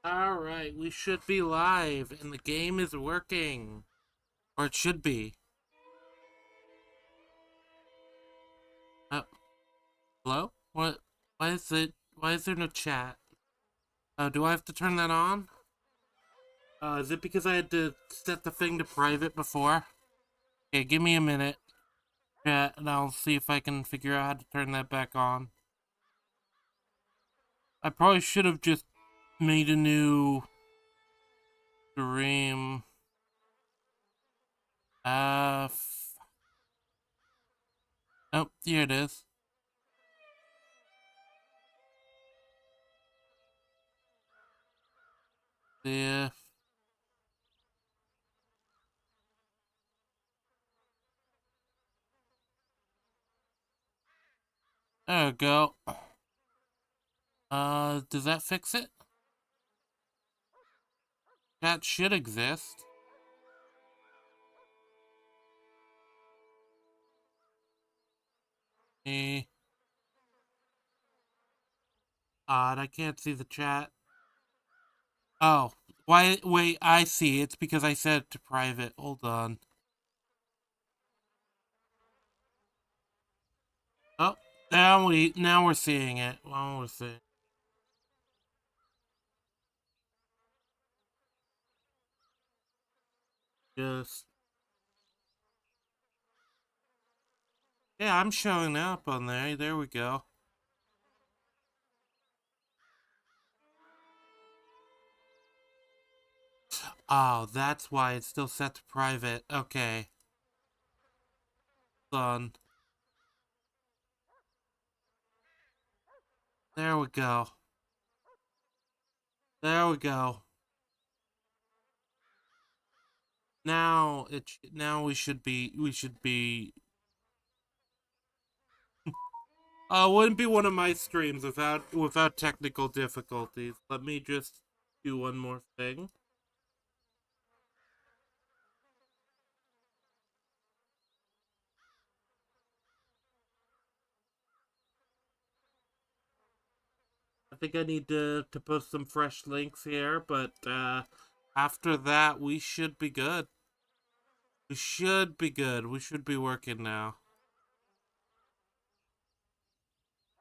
Alright, we should be live and the game is working. Or it should be. Uh, Hello? What? Why is there no chat? Do I have to turn that on? Is it because I had to set the thing to private before? Okay, give me a minute, chat, and I'll see if I can figure out how to turn that back on. I probably should have just made a new stream. Uh, oh, here it is. Yeah. There we go. Does that fix it? That should exist. Eh, odd, I can't see the chat. Oh, why? Wait, I see. It's because I set it to private. Hold on. Oh, now we're seeing it. Now we're seeing. Just yeah, I'm showing up on there. There we go. Oh, that's why it's still set to private. Okay, hold on. There we go. There we go. Now we should be. Wouldn't be one of my streams without technical difficulties. Let me just do one more thing. I think I need to post some fresh links here, but after that we should be good. We should be good. We should be working now.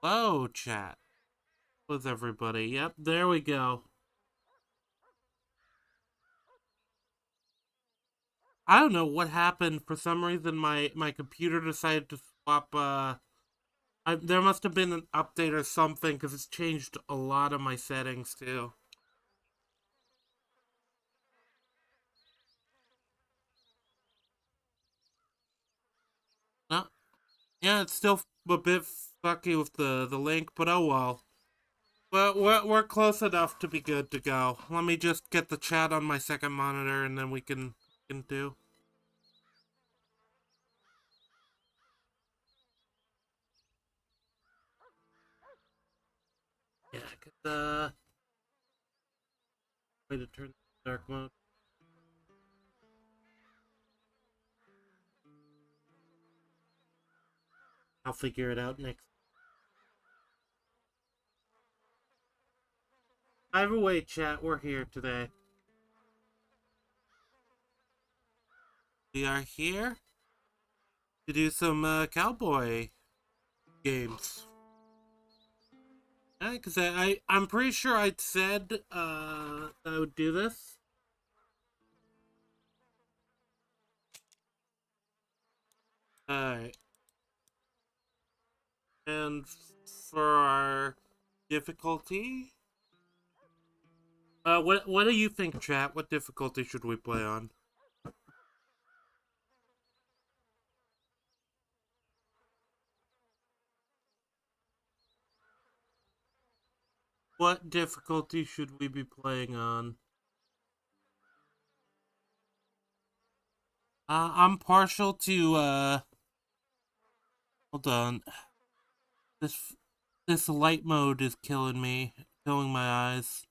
Hello, chat. With everybody. Yep, there we go. I don't know what happened. For some reason, my computer decided to swap. There must have been an update or something because it's changed a lot of my settings too. No, yeah, it's still a bit fucky with the link, but oh well. Well, we're close enough to be good to go. Let me just get the chat on my second monitor, and then we can do. Yeah, get the way to turn dark mode. I'll figure it out next. Either way, chat, we're here today. We are here to do some cowboy games. Yeah, because I'm pretty sure I'd said I would do this. Alright. And for our difficulty, what do you think, chat? What difficulty should we play on? What difficulty should we be playing on? I'm partial to hold on. This this light mode is killing me, killing my eyes.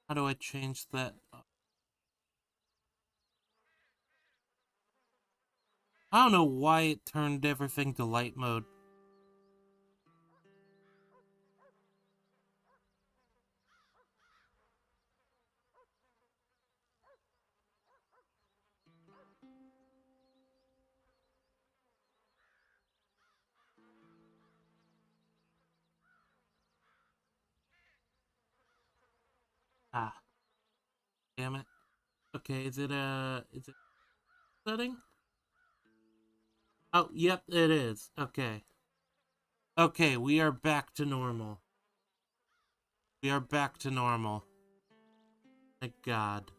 How do I change that? I don't know why it turned everything to light mode. Ah, damn it. Okay, is it setting? Oh, yep, it is. Okay. Okay, we are back to normal. We are back to normal. Thank God.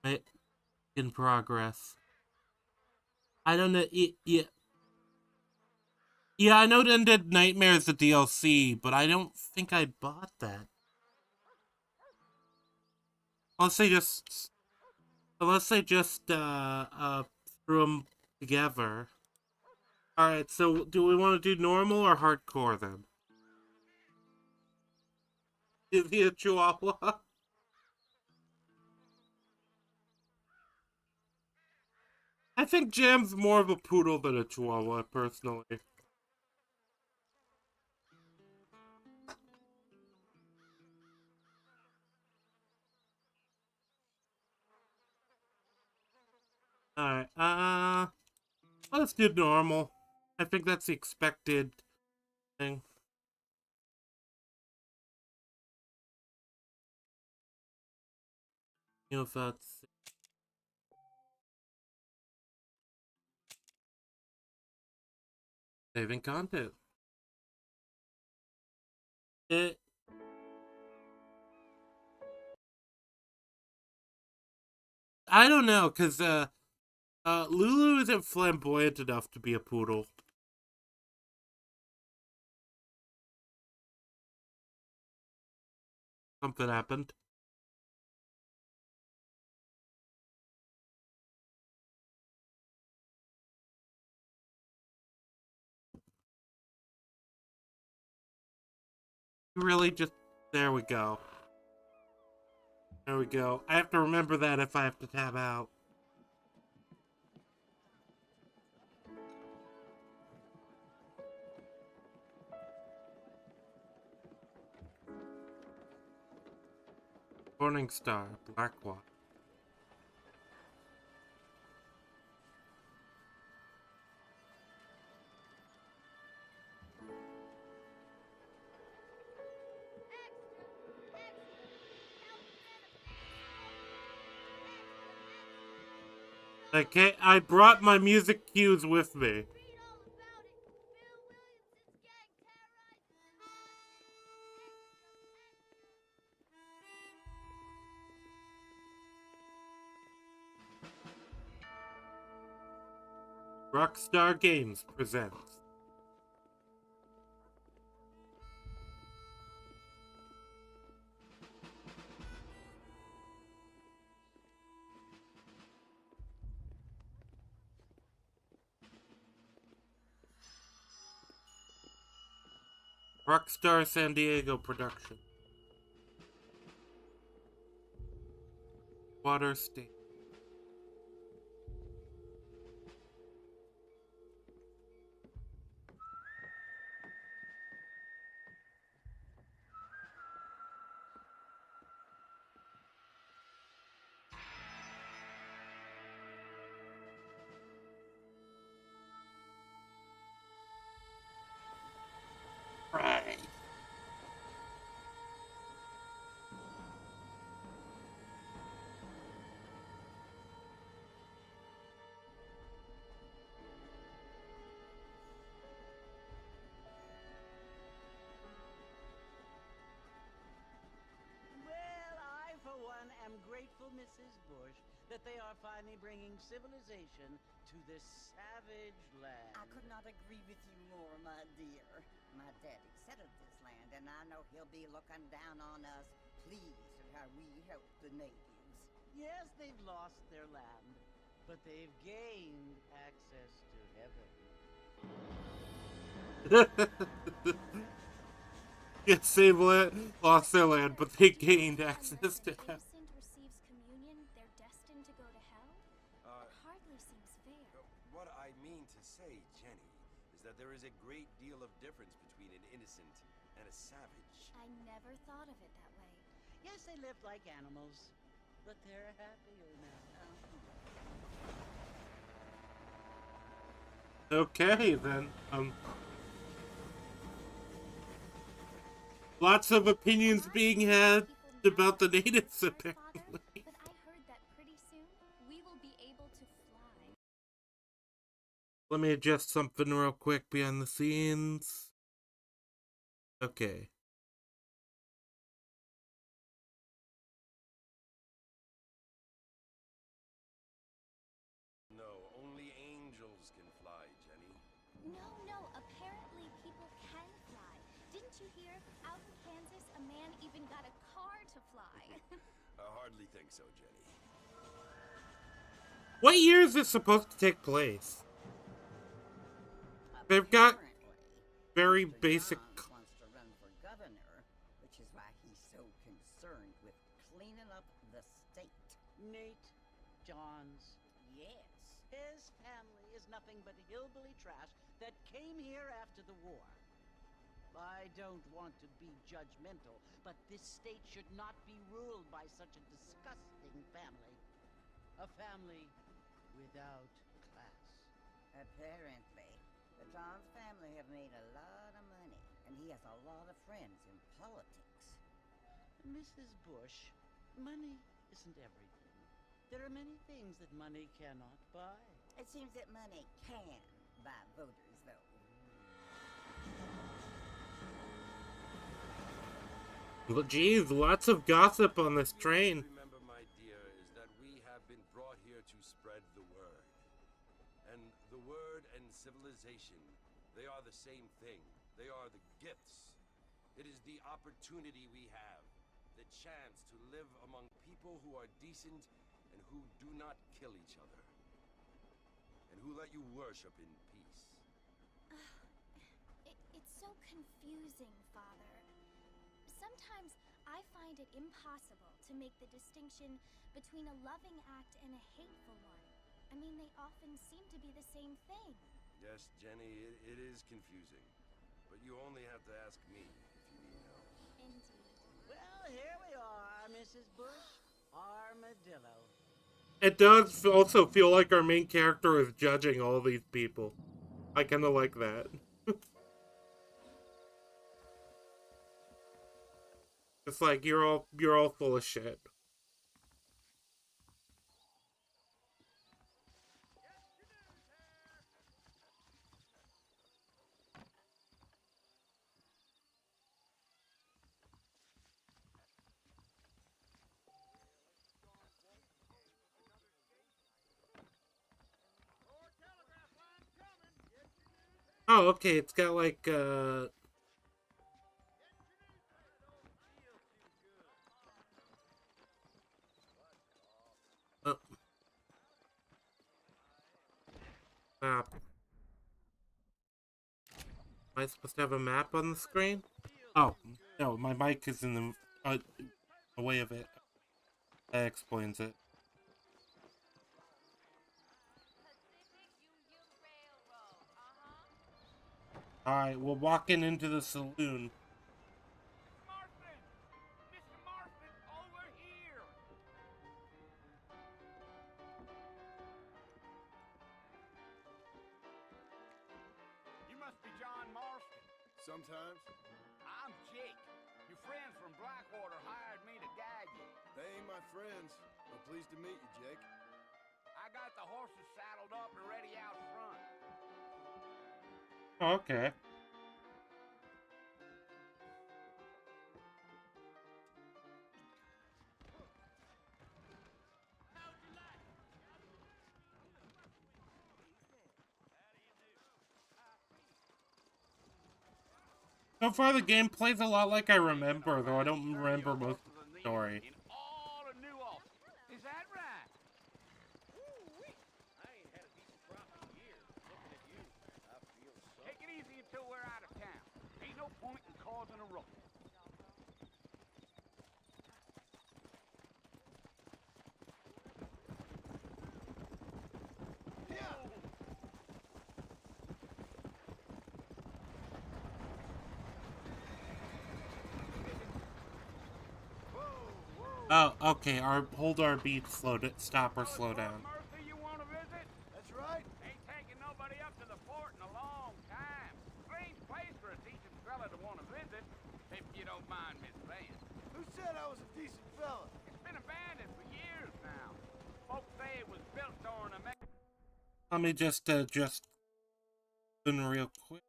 Right, in progress. I don't know. Yeah, yeah, I know Undead Nightmare is the DLC, but I don't think I bought that. Unless they just, threw them together. All right, so do we want to do normal or hardcore then? Is he a Chihuahua? I think Jam's more of a poodle than a Chihuahua, personally. All right, let's do normal. I think that's the expected thing. You know, if that's saving content. It, I don't know, cause Lulu isn't flamboyant enough to be a poodle. Something happened. Really, just there we go. There we go. I have to remember that if I have to tab out. Morning Star, Blackwater. Okay, I brought my music cues with me. Rockstar Games presents. Rockstar San Diego production. Water State. Right. Well, I, for one, am grateful, Mrs. Bush, that they are finally bringing civilization to this savage land. I could not agree with you more, my dear. My daddy settled this land, and I know he'll be looking down on us, pleased at how we help the natives. Yes, they've lost their land, but they've gained access to heaven. Yes, they lost their land, but they gained access to heaven. Innocent receives communion, they're destined to go to hell? It hardly seems fair. What I mean to say, Jenny, is that there is a great deal of difference between an innocent and a savage. I never thought of it that way. Yes, they lived like animals, but they're happier now. Okay, then. Lots of opinions being had about the natives, apparently. But I heard that pretty soon we will be able to fly. Let me adjust something real quick behind the scenes. Okay. No, only angels can fly, Jenny. No, apparently people can fly. Didn't you hear? Out in Kansas, a man even got a car to fly. I hardly think so, Jenny. What year is this supposed to take place? They've got very Mr. basic. Johns wants to run for governor, which is why he's so concerned with cleaning up the state. Nate Johns. Yes. His family is nothing but hillbilly trash that came here after the war. I don't want to be judgmental, but this state should not be ruled by such a disgusting family. A family without class. Apparently, the Johns family have made a lot of money, and he has a lot of friends in politics. Mrs. Bush, money isn't everything. There are many things that money cannot buy. It seems that money can buy voters, though. Well, geez, lots of gossip on this train. Remember, my dear, is that we have been brought here to spread the word. And the word and civilization, they are the same thing. They are the gifts. It is the opportunity we have, the chance to live among people who are decent and who do not kill each other. And who let you worship in peace. It's so confusing, Father. Sometimes I find it impossible to make the distinction between a loving act and a hateful one. I mean, they often seem to be the same thing. Yes, Jenny, it is confusing. But you only have to ask me if you need help. Indeed. Well, here we are, Mrs. Bush. Armadillo. It does also feel like our main character is judging all these people. I kind of like that. It's like you're all full of shit. Oh, okay, it's got like uh map. Am I supposed to have a map on the screen? Oh, no, my mic is in the way of it. That explains it. Alright, we're walking into the saloon. Marston! Mr. Marston, over here! You must be John Marston. Sometimes. I'm Jake. Your friends from Blackwater hired me to guide you. They ain't my friends. But pleased to meet you, Jake. I got the horses saddled up and ready out front. Okay. So far, the game plays a lot like I remember, though I don't remember most of the story. In all of New Ulster. Is that right? I ain't had a decent crop in years. Looking at you, I feel so. Take it easy until we're out of town. Ain't no point in causing a ruckus. Oh, okay. Hold our beat, stop or slow down. Mercer you want to visit? That's right. Ain't taking nobody up to the fort in a long time. Strange place for a decent fella to want to visit, if you don't mind me saying. Who said I was a decent fella? It's been abandoned for years now. Folks say it was built during a Let me just adjust in real quick.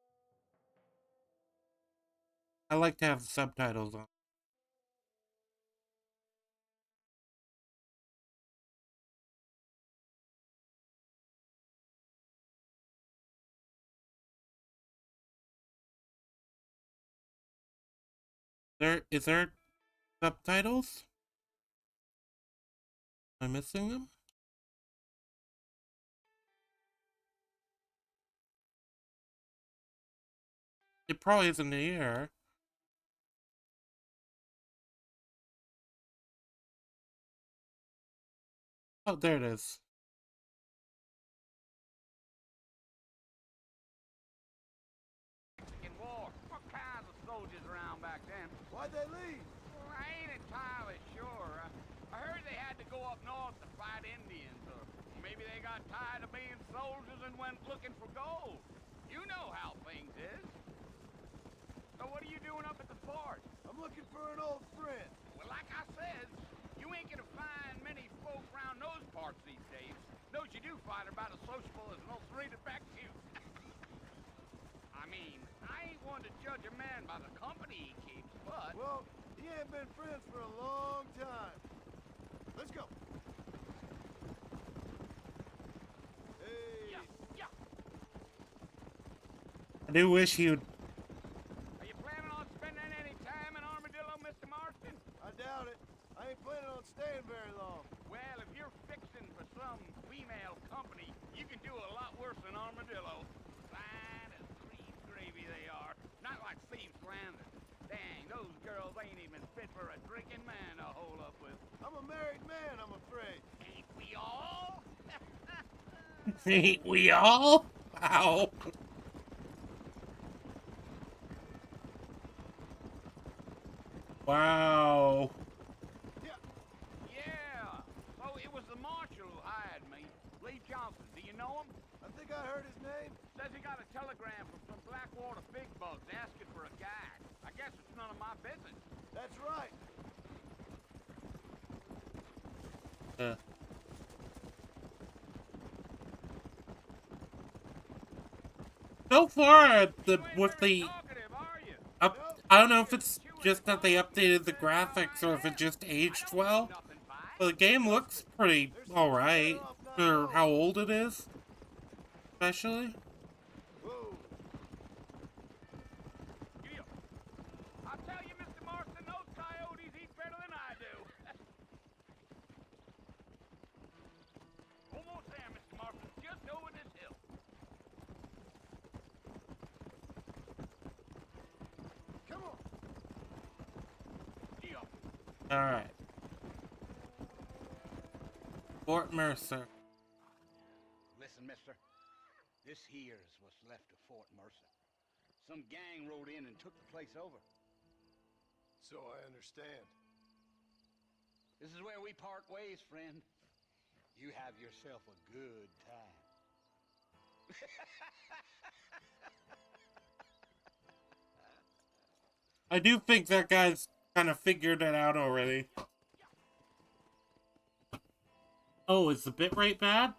I like to have the subtitles on. Is there subtitles? Am I missing them? It probably isn't here. Oh, there it is. Mexican War. What kinds of soldiers around back then? Why'd they leave? Well, I ain't entirely sure. I heard they had to go up north to fight Indians, or maybe they got tired of being soldiers and went looking for gold. You know how things is. So what are you doing up at the fort? I'm looking for an old friend. Well, like I said, you ain't gonna find many folk around those parts these days. Those you do find are about as sociable as an old three defective. I mean, I ain't one to judge a man by the company he keeps, but... Well, he ain't been friends for a long time. Let's go. Hey. Yeah, yeah. I do wish you'd. Are you planning on spending any time in Armadillo, Mr. Marston? I doubt it. I ain't planning on staying very long. Well, if you're fixing for some female company, you can do a lot worse than Armadillo. Fine as cream gravy they are. Not like Thieves Landing. Dang, those girls ain't even fit for a drinking man to hold up with. I'm a married man, I'm afraid. Ain't we all? Ain't we all? Wow. Wow. Yeah. Yeah. So it was the marshal who hired me. Lee Johnson. Do you know him? I think I heard his name. Says he got a telegram from some Blackwater big bugs asking for a guide. I guess it's none of my business. That's right. So far, You ain't with very the talkative, are you? I don't know if it's just that they updated the graphics or if it just aged well. Nothing by it. But the game looks pretty alright for how old it is, especially. Whoa. Giddy up. I'll tell you, Mr. Marston, those coyotes eat better than I do. Almost there, Mr. Marston. Just over this hill. Come on. Giddy up. Alright. Fort Mercer. Listen, mister. This here's what's left of Fort Mercer. Some gang rode in and took the place over. So I understand. This is where we part ways, friend. You have yourself a good time. I do think that guy's kind of figured it out already. Oh, is the bitrate bad?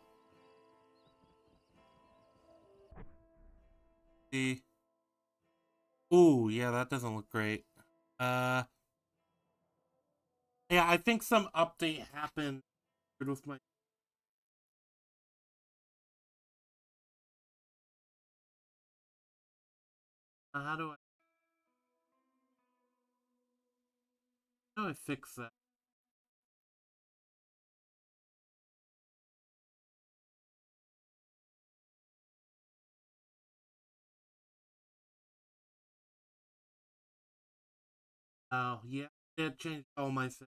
The. Ooh, yeah, that doesn't look great. Yeah, I think some update happened with my. How do I fix that? Oh, yeah, I did change all my settings.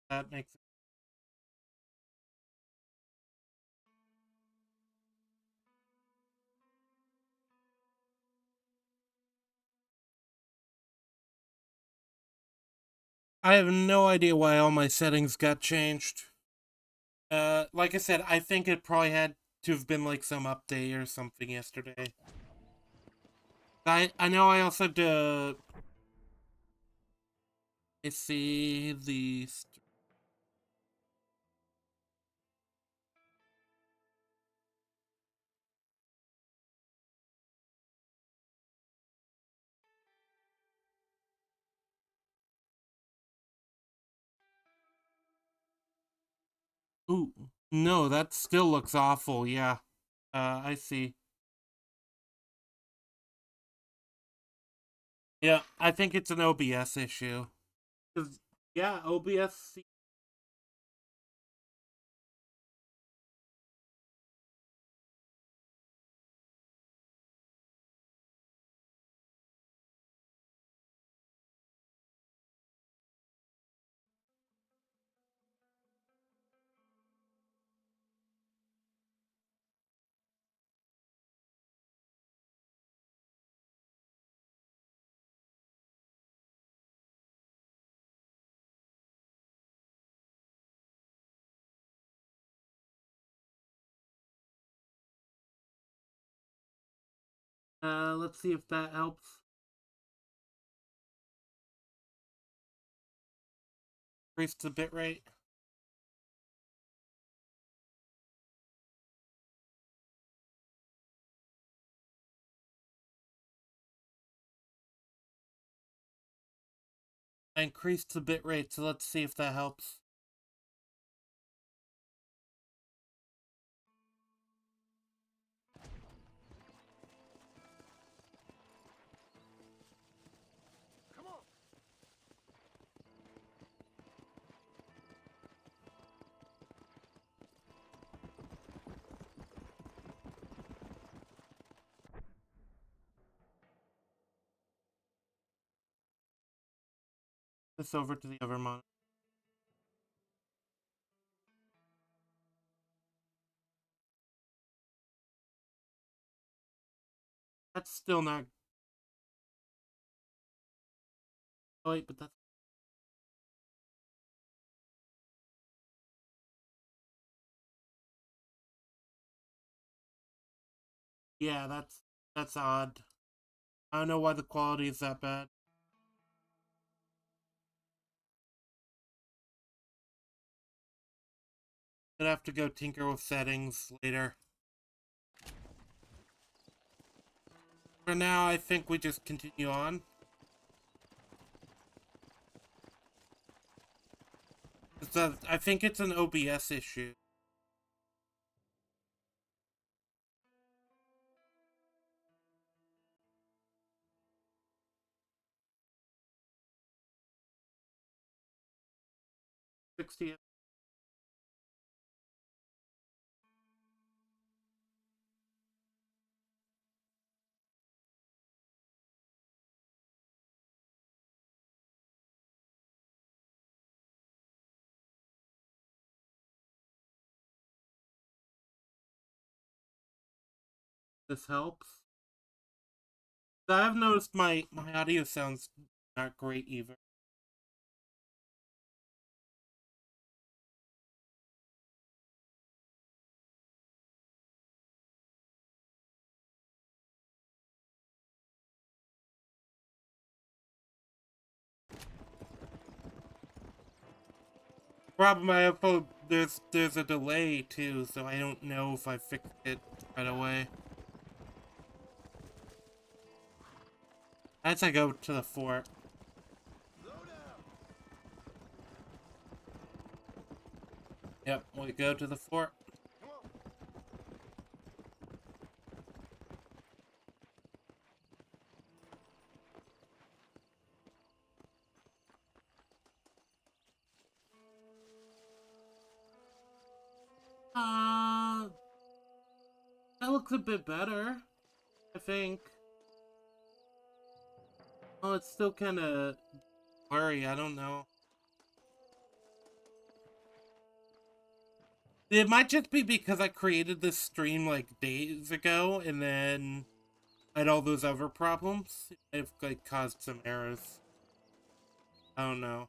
That makes sense. I have no idea why all my settings got changed. Like I said, I think it probably had to have been like some update or something yesterday. I know I also had to... I see the... Ooh, no, that still looks awful, yeah. I see. Yeah, I think it's an OBS issue. 'Cause, yeah, OBS... let's see if that helps. Increase the bitrate. I increased the bitrate, so let's see if that helps. Come on. This over to the other monitor. That's still not... Oh wait, but that's... Yeah, that's odd. I don't know why the quality is that bad. Gonna have to go tinker with settings later. For now, I think we just continue on. I think it's an OBS issue. '60. This helps. I've noticed my audio sounds not great either. Problem I have, there's a delay too, so I don't know if I fixed it right away. As I go to the fort. Yep, we go to the fort. That looks a bit better, I think. Oh, it's still kind of blurry, I don't know. It might just be because I created this stream like days ago, and then I had all those other problems. It might have like caused some errors. I don't know.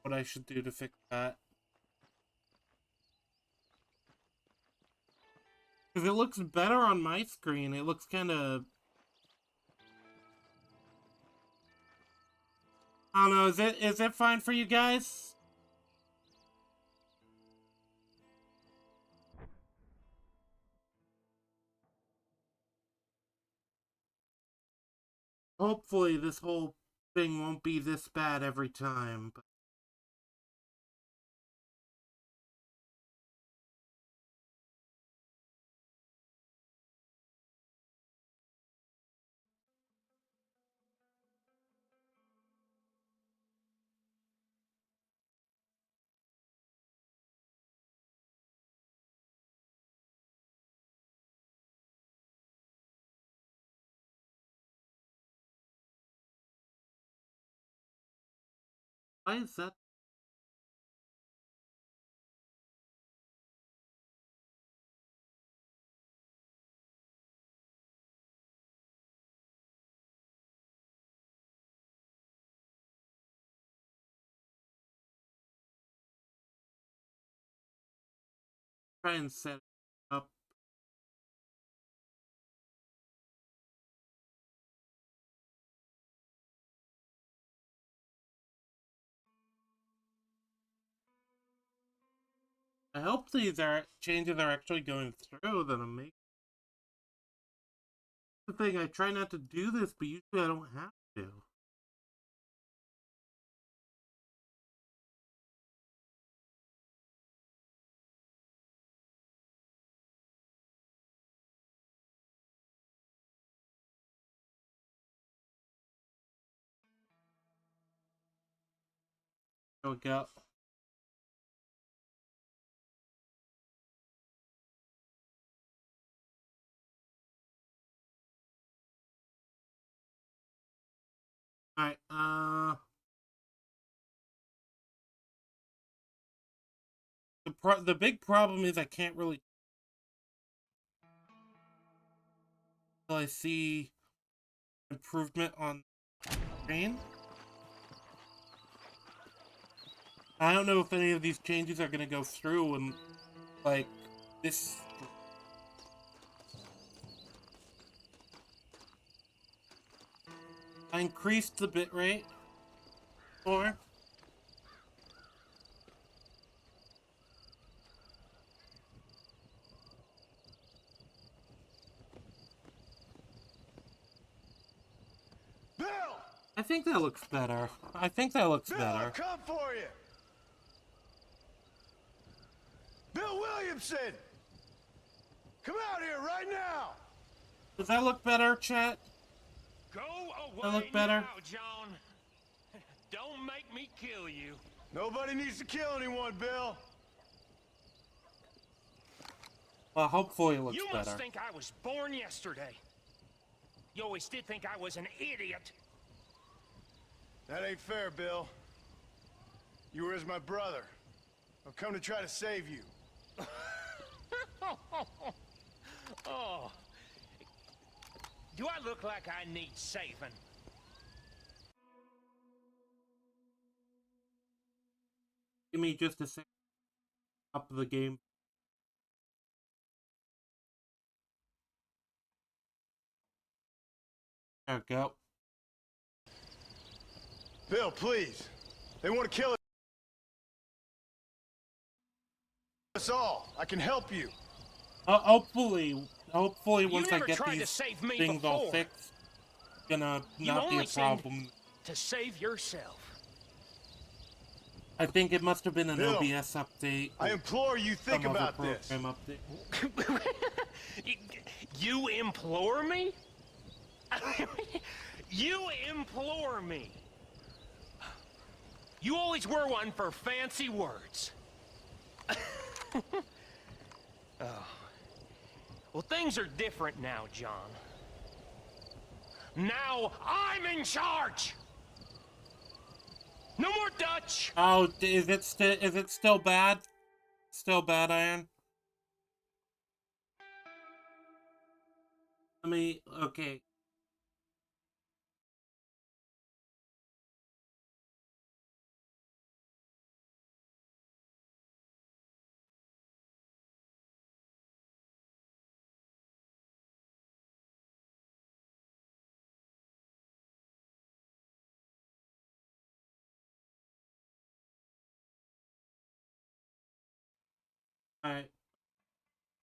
what I should do to fix that. Because it looks better on my screen. It looks kind of... I don't know, is it fine for you guys? Hopefully this whole thing won't be this bad every time. But why is that? Try and set it up. I hope these changes are actually going through that I'm making. The thing, I try not to do this, but usually I don't have to. There we go. Alright, the big problem is I can't really... Until I see improvement on screen. I don't know if any of these changes are gonna go through and, like, this... I increased the bitrate more. Bill! I think that looks better. I think that looks Bill, better. I've come for you! Bill Williamson! Come out here right now! Does that look better, chat? Go away That look better? now, John. Don't make me kill you. Nobody needs to kill anyone, Bill. Well, hopefully it looks You better. must think I was born yesterday. You always did think I was an idiot. That ain't fair, Bill. You were as my brother. I've come to try to save you. Oh. Do I look like I need saving? Give me just a second. Up the game. There we go. Bill, please. They want to kill us all. I can help you. Hopefully once I never get tried to these save me things all before. fixed, it's gonna You not be only a problem. seemed to save yourself. I think it must have been an Bill, OBS update. I implore you, think some other about this. program update. You implore me? You implore me? You always were one for fancy words. Oh. Well, things are different now, John. Now I'm in charge! No more Dutch! Oh, is it still bad? Still bad, Iron? Okay. Alright.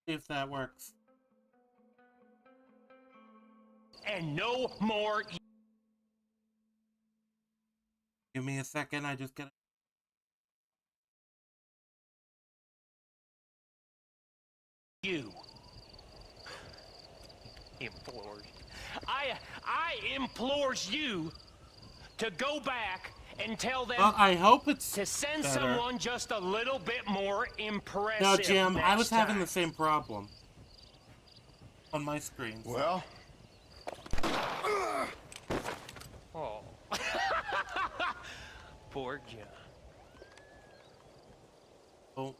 See if that works. And no more Give me a second, I just gotta... you. Implores. I implores you to go back and tell them Well, I hope it's to send better. someone just a little bit more impressive. No, Jim, I was next having time. the same problem. On my screen. Well? Oh. Poor John. Oh.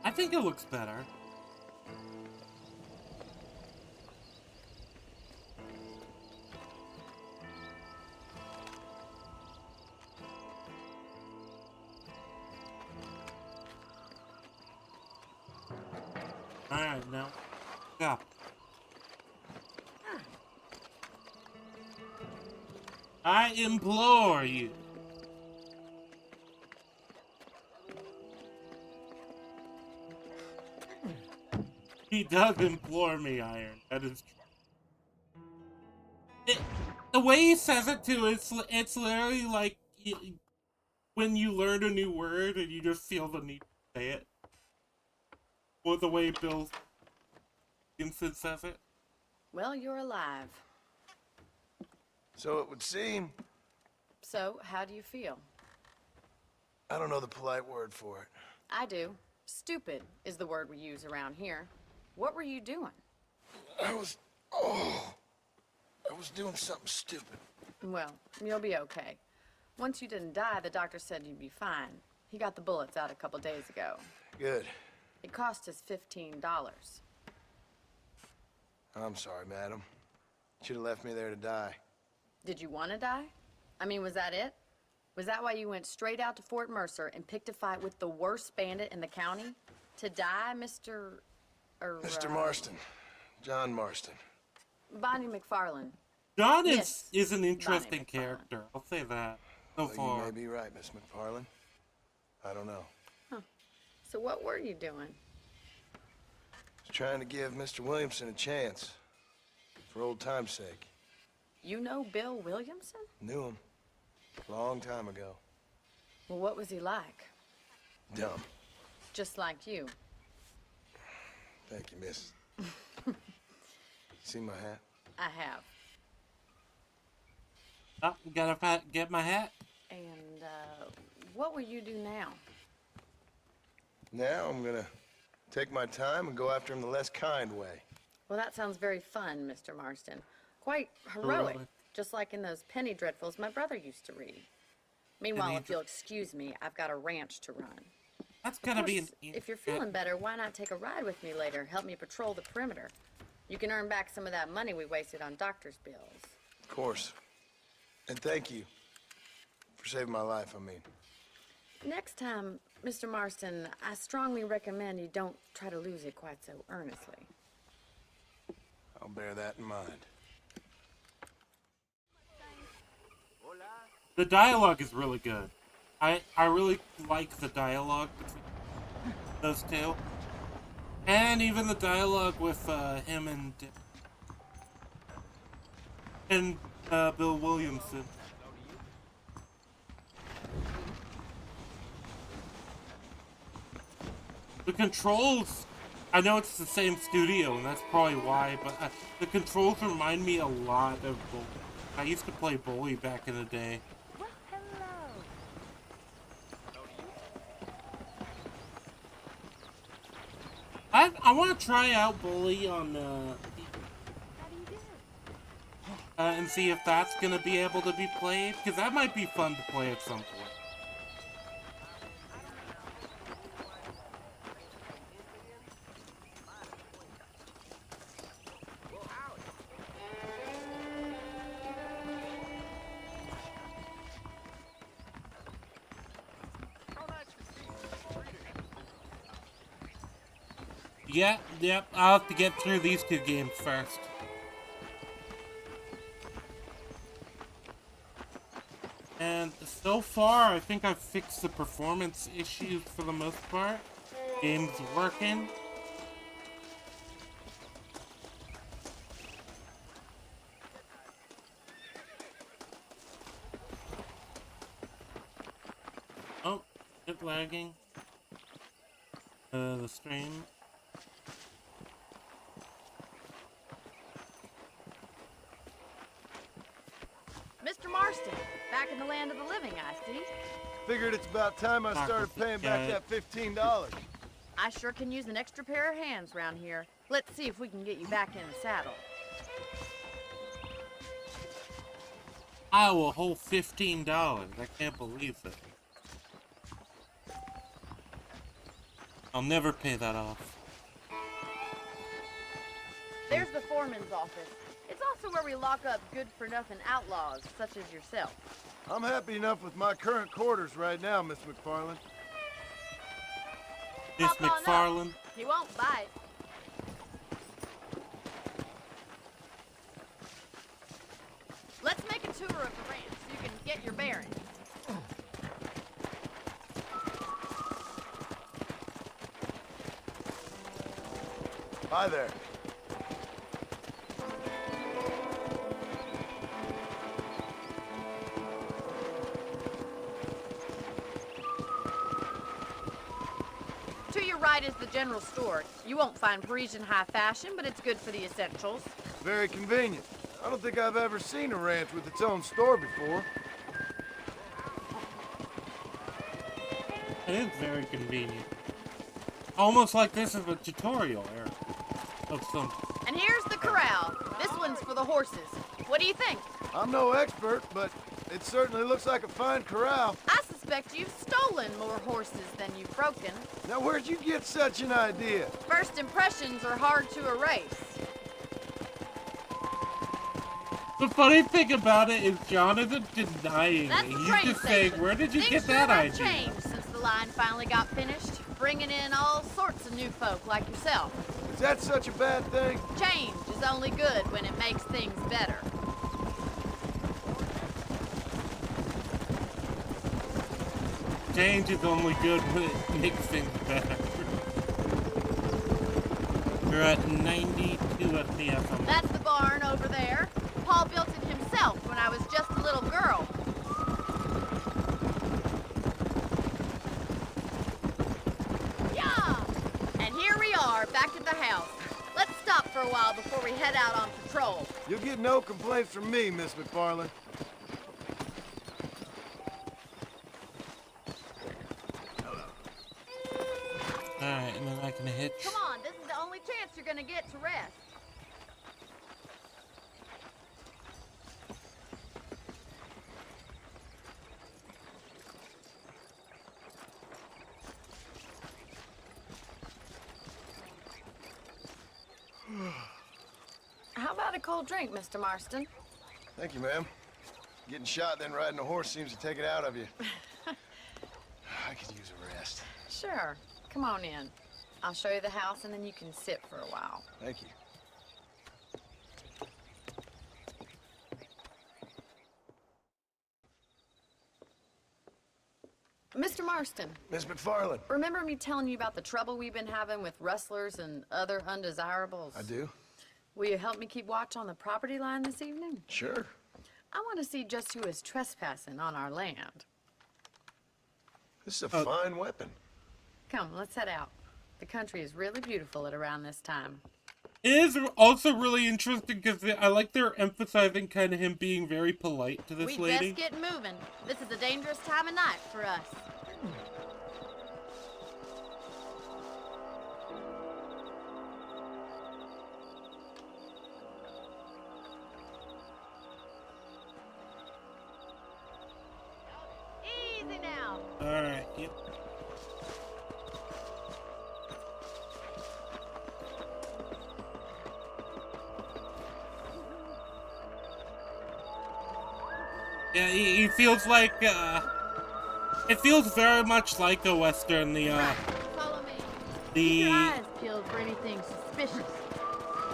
I think it looks better. Alright, now. Go. I implore you. He does implore me, Iron. That is true. The way he says it too, it's literally like when you learn a new word and you just feel the need to say it. Or the way Bill Vincent says it. Well, you're alive. So it would seem. So, how do you feel? I don't know the polite word for it. I do. Stupid is the word we use around here. What were you doing? I was doing something stupid. Well, you'll be okay. Once you didn't die, the doctor said you'd be fine. He got the bullets out a couple days ago. Good. It cost us $15. I'm sorry, madam. Should have left me there to die. Did you want to die? I mean, was that it? Was that why you went straight out to Fort Mercer and picked a fight with the worst bandit in the county? To die, Mr. Mr. Marston. John Marston. Bonnie McFarlane. John Yes, is an interesting Bonnie McFarlane. character. I'll say that. So Well, far. you may be right, Miss McFarlane. I don't know. So what were you doing? I was trying to give Mr. Williamson a chance. For old time's sake. You know Bill Williamson? Knew him. Long time ago. Well, what was he like? Dumb. Just like you. Thank you, miss. See my hat? I have. Oh, gotta get my hat. And, what will you do now? Now I'm gonna take my time and go after him the less kind way. Well, that sounds very fun, Mr. Marston. Quite heroic. Heroic. Just like in those penny dreadfuls my brother used to read. Meanwhile, Penny if you'll excuse me, I've got a ranch to run. That's gotta Of be an... course, if you're feeling better, why not take a ride with me later? Help me patrol the perimeter. You can earn back some of that money we wasted on doctor's bills. Of course. And thank you for saving my life, I mean. Next time, Mr. Marston, I strongly recommend you don't try to lose it quite so earnestly. I'll bear that in mind. The dialogue is really good. I really like the dialogue between those two. And even the dialogue with him and Bill Williamson. The controls, I know it's the same studio, and that's probably why, but the controls remind me a lot of Bully. I used to play Bully back in the day. Well, hello. I want to try out Bully on, How do you do? and see if that's gonna be able to be played, because that might be fun to play at some point. Yeah, yep, I'll have to get through these two games first. And so far, I think I've fixed the performance issues for the most part. Game's working. Oh, it's lagging. The stream. Mr. Marston, back in the land of the living, I see. Figured it's about time I started paying back that $15. I sure can use an extra pair of hands around here. Let's see if we can get you back in the saddle. I will hold $15. I can't believe it. I'll never pay that off. There's the foreman's office. It's also where we lock up good-for-nothing outlaws, such as yourself. I'm happy enough with my current quarters right now, Miss McFarland. Miss Hop on up. McFarland. He won't bite. Let's make a tour of the ranch so you can get your bearings. Hi there. To your right is the general store. You won't find Parisian high fashion, but it's good for the essentials. Very convenient. I don't think I've ever seen a ranch with its own store before. It is very convenient. Almost like this is a tutorial area of something. And here's the corral. This one's for the horses. What do you think? I'm no expert, but it certainly looks like a fine corral. I suspect you've stolen more horses than you've broken. Now, where'd you get such an idea? First impressions are hard to erase. The funny thing about it is John isn't denying That's it. the He's train just saying, station. where did you Things get sure that have idea? changed since the line finally got finished, bringing in all sorts of new folk like yourself. Is that such a bad thing? Change is only good when it makes things better. Change is only good when it makes things better. We're at 92 FPS on That's the barn over there. Paul built it himself when I was just a little girl. Yeah! And here we are, back at the house. Let's stop for a while before we head out on patrol. You'll get no complaints from me, Miss McFarland. Alright, and then I can hitch. Come on, this is the only chance you're gonna get to rest. How about a cold drink, Mr. Marston? Thank you, ma'am. Getting shot, then riding a horse seems to take it out of you. I could use a rest. Sure. Come on in. I'll show you the house, and then you can sit for a while. Thank you. Mr. Marston, Miss McFarland. remember me telling you about the trouble we've been having with rustlers and other undesirables? I do? Will you help me keep watch on the property line this evening? Sure. I want to see just who is trespassing on our land. This is a fine weapon. Come, let's head out. The country is really beautiful at around this time. It is also really interesting because I like they're emphasizing kind of him being very polite to this We'd lady. best get moving. This is a dangerous time of night for us. Easy now. Alright, yep. Yeah, he feels like, it feels very much like a Western, Follow me. Keep the, your eyes peeled for anything suspicious.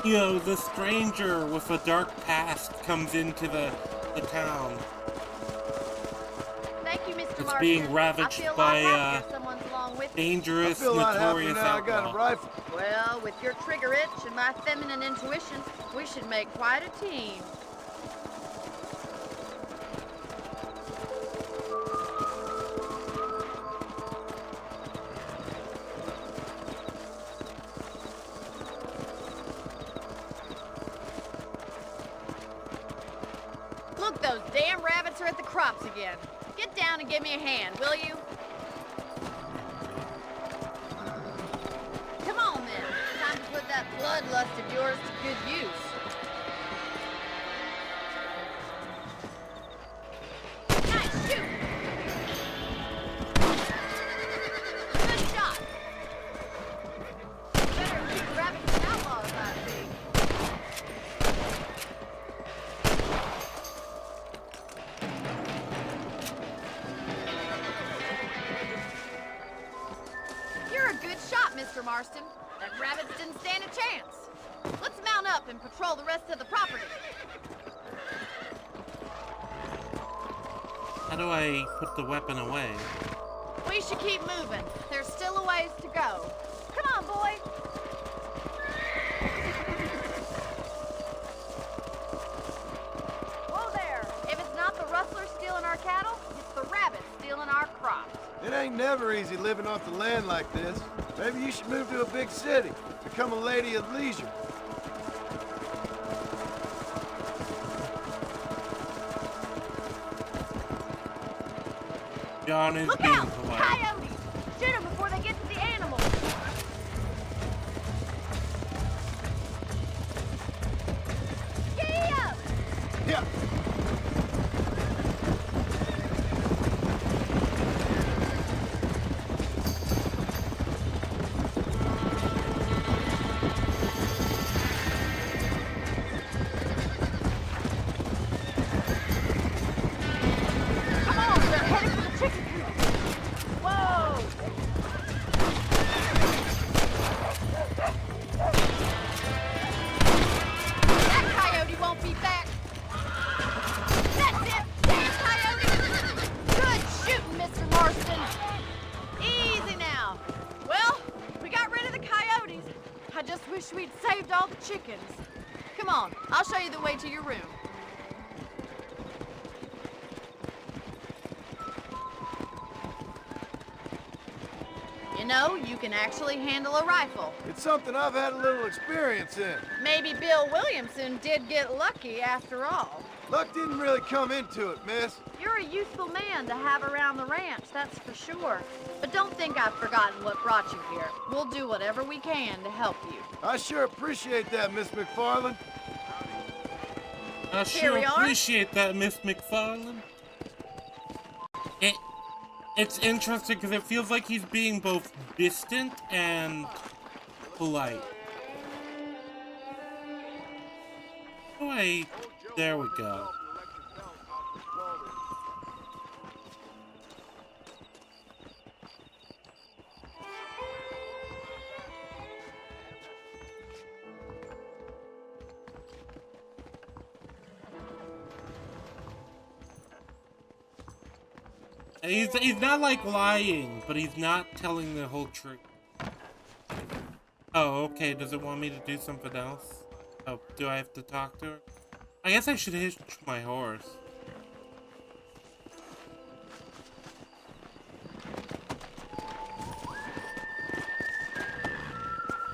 you know, the stranger with a dark past comes into the town. Mr. It's Marston. being ravaged I feel a lot by, happier someone's along with me. dangerous, I feel a lot happier notorious now I got a outlaw. rifle. Well, with your trigger itch and my feminine intuition, we should make quite a team. Look, those damn rabbits are at the crops again. Get down and give me a hand, will you? Come on, then. Time to put that bloodlust of yours to good use. Nice shoot! Good shot! Better keep rabbits and outlaws, I see. You're a good shot, Mr. Marston. That rabbits didn't stand a chance. Let's mount up and patrol the rest of the property. How do I put the weapon away? We should keep moving. There's still a ways to go. Come on, boy. Whoa there. If it's not the rustler stealing our cattle, it's the rabbit stealing our crops. It ain't never easy living off the land like this. Maybe you should move to a big city. Become a lady of leisure. John is Look being out! polite. Coyotes! Shoot them before they get to the animals. Giddy up! Yeah. Come on, they're headed for the chicken coop. Whoa! That coyote won't be back. That's it! Damn coyote! Good shooting, Mr. Marston. Easy now. Well, we got rid of the coyotes. I just wish we'd saved all the chickens. Come on, I'll show you the way to your room. You know, you can actually handle a rifle. It's something I've had a little experience in. Maybe Bill Williamson did get lucky after all. Luck didn't really come into it, miss. You're a useful man to have around the ranch, that's for sure. But don't think I've forgotten what brought you here. We'll do whatever we can to help you. I sure appreciate that, Miss McFarland. I Here sure we are. appreciate that, Miss McFarland. It's interesting because it feels like he's being both distant and polite. Wait, there we go. He's not like lying, but he's not telling the whole truth. Oh, okay. Does it want me to do something else? Oh, do I have to talk to her? I guess I should hitch my horse.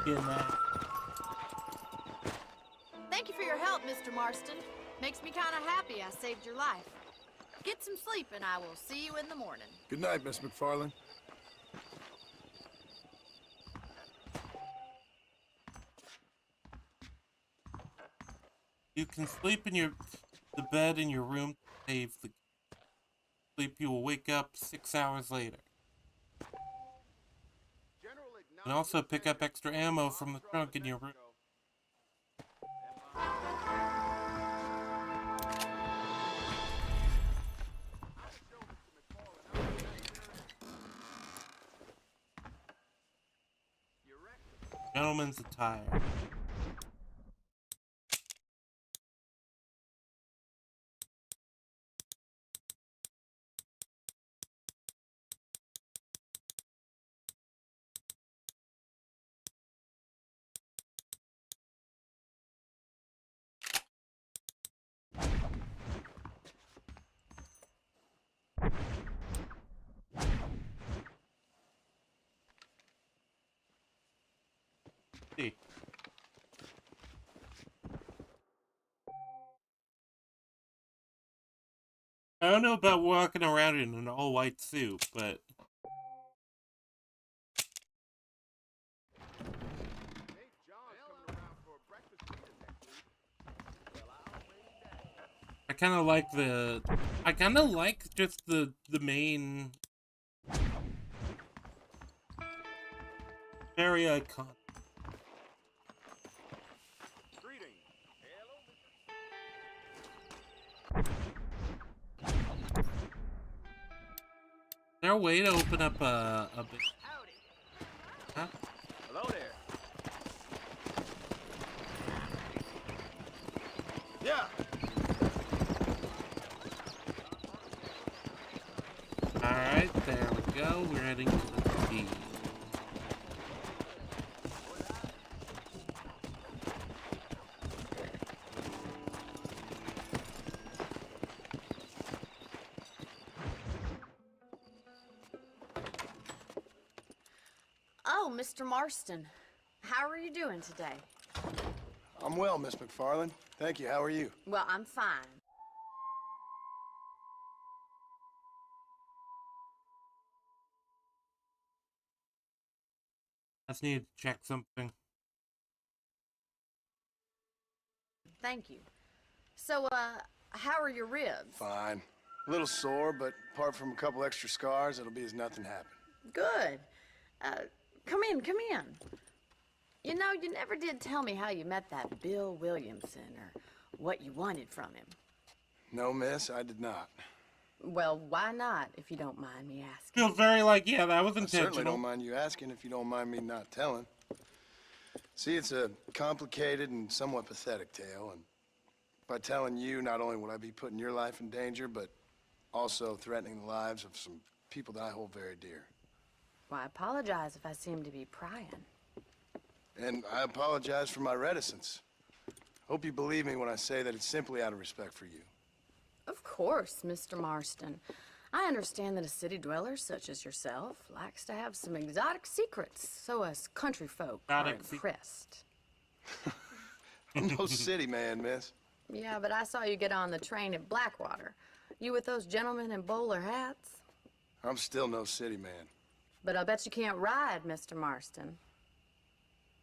Getting that. Thank you for your help, Mr. Marston. Makes me kind of happy I saved your life. Get some sleep and I will see you in the morning. Good night, Miss McFarland. You can sleep in the bed in your room. Save the sleep. You will wake up 6 hours later. And also pick up extra ammo from the trunk in your room. Gentleman's attire. See. I don't know about walking around in an all-white suit, but... I kind of like the... I kind of like just the main... Very iconic. Is there a way to open up a bit? Huh? Hello there. Yeah. Alright, there we go. We're heading to the sea. Oh, Mr. Marston. How are you doing today? I'm well, Miss McFarland. Thank you. How are you? Well, I'm fine. I just need to check something. Thank you. So, how are your ribs? Fine. A little sore, but apart from a couple extra scars, it'll be as nothing happened. Good. Come in, come in. You know, you never did tell me how you met that Bill Williamson or what you wanted from him. No, miss, I did not. Well, why not, if you don't mind me asking? Feels very like, yeah, that was I intentional. certainly don't mind you asking if you don't mind me not telling. See, it's a complicated and somewhat pathetic tale, and by telling you, not only would I be putting your life in danger, but also threatening the lives of some people that I hold very dear. Well, I apologize if I seem to be prying. And I apologize for my reticence. Hope you believe me when I say that it's simply out of respect for you. Of course, Mr. Marston. I understand that a city dweller such as yourself likes to have some exotic secrets, so us country folk are impressed. I'm no city man, miss. Yeah, but I saw you get on the train at Blackwater. You with those gentlemen in bowler hats? I'm still no city man. But I bet you can't ride, Mr. Marston.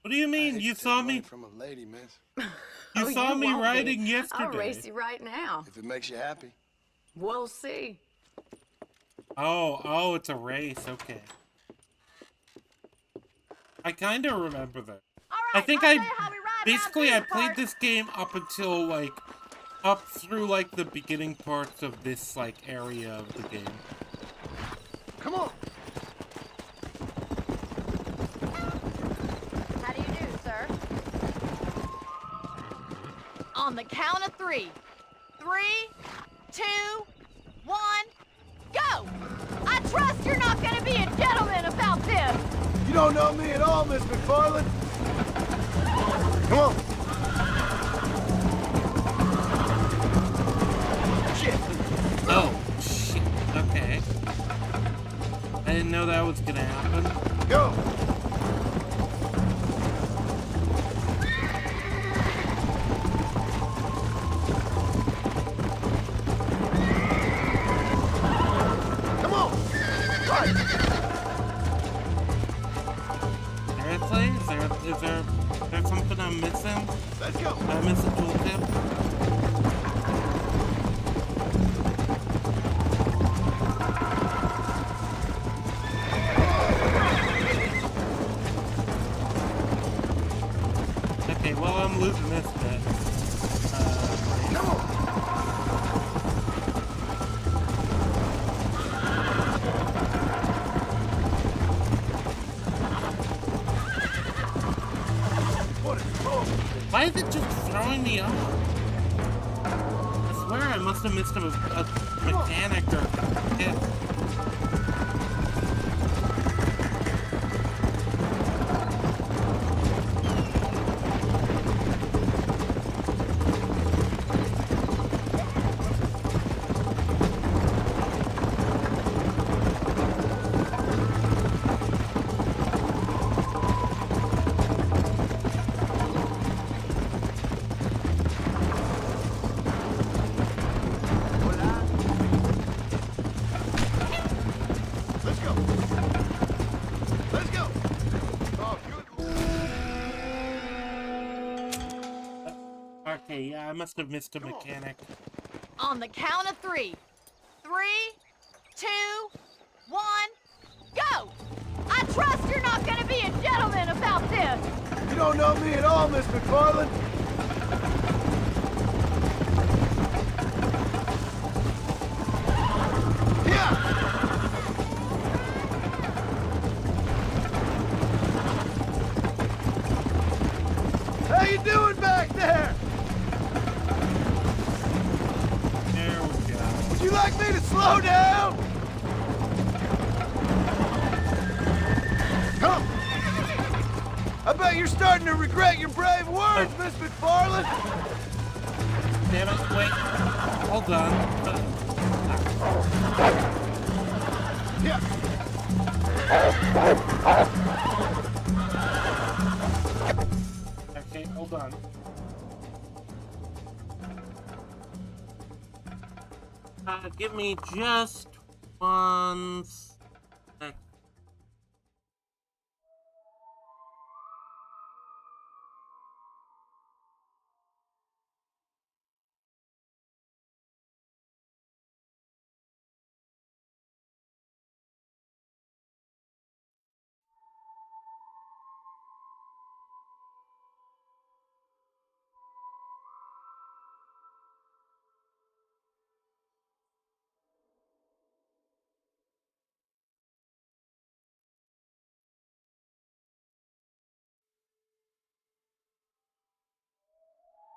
What do you mean? You saw me from a lady, miss. You saw me riding yesterday. I'll race you right now. If it makes you happy. We'll see. Oh, it's a race. Okay. I kind of remember that. All right, I think I'll tell you how we ride basically down I to the played park. this game up until up through the beginning parts of this area of the game. Come on. How do you do, sir? On the count of 3. 3, 2, 1, go! I trust you're not gonna be a gentleman about this. You don't know me at all, Miss McFarland. Come on. Shit. Oh, shit. Okay. I didn't know that was gonna happen. Go. Come on. Right. Seriously? Is there something I'm missing? Let's go. Did I miss a tooltip? Okay, well, I'm losing this bit. Come on. Why is it just throwing me off? I swear I must have missed a mechanic or a hit. Okay, yeah, I must have missed a mechanic. On the count of 3. 3, 2, 1, go! I trust you're not gonna be a gentleman about this! You don't know me at all, Miss McFarland. How you doing back there? There we go. Would you like me to slow down? Come. I bet you're starting to regret your brave words, Miss McFarland. Damn it, wait. Hold on. Yeah. Okay, hold on. Give me just 1 sec.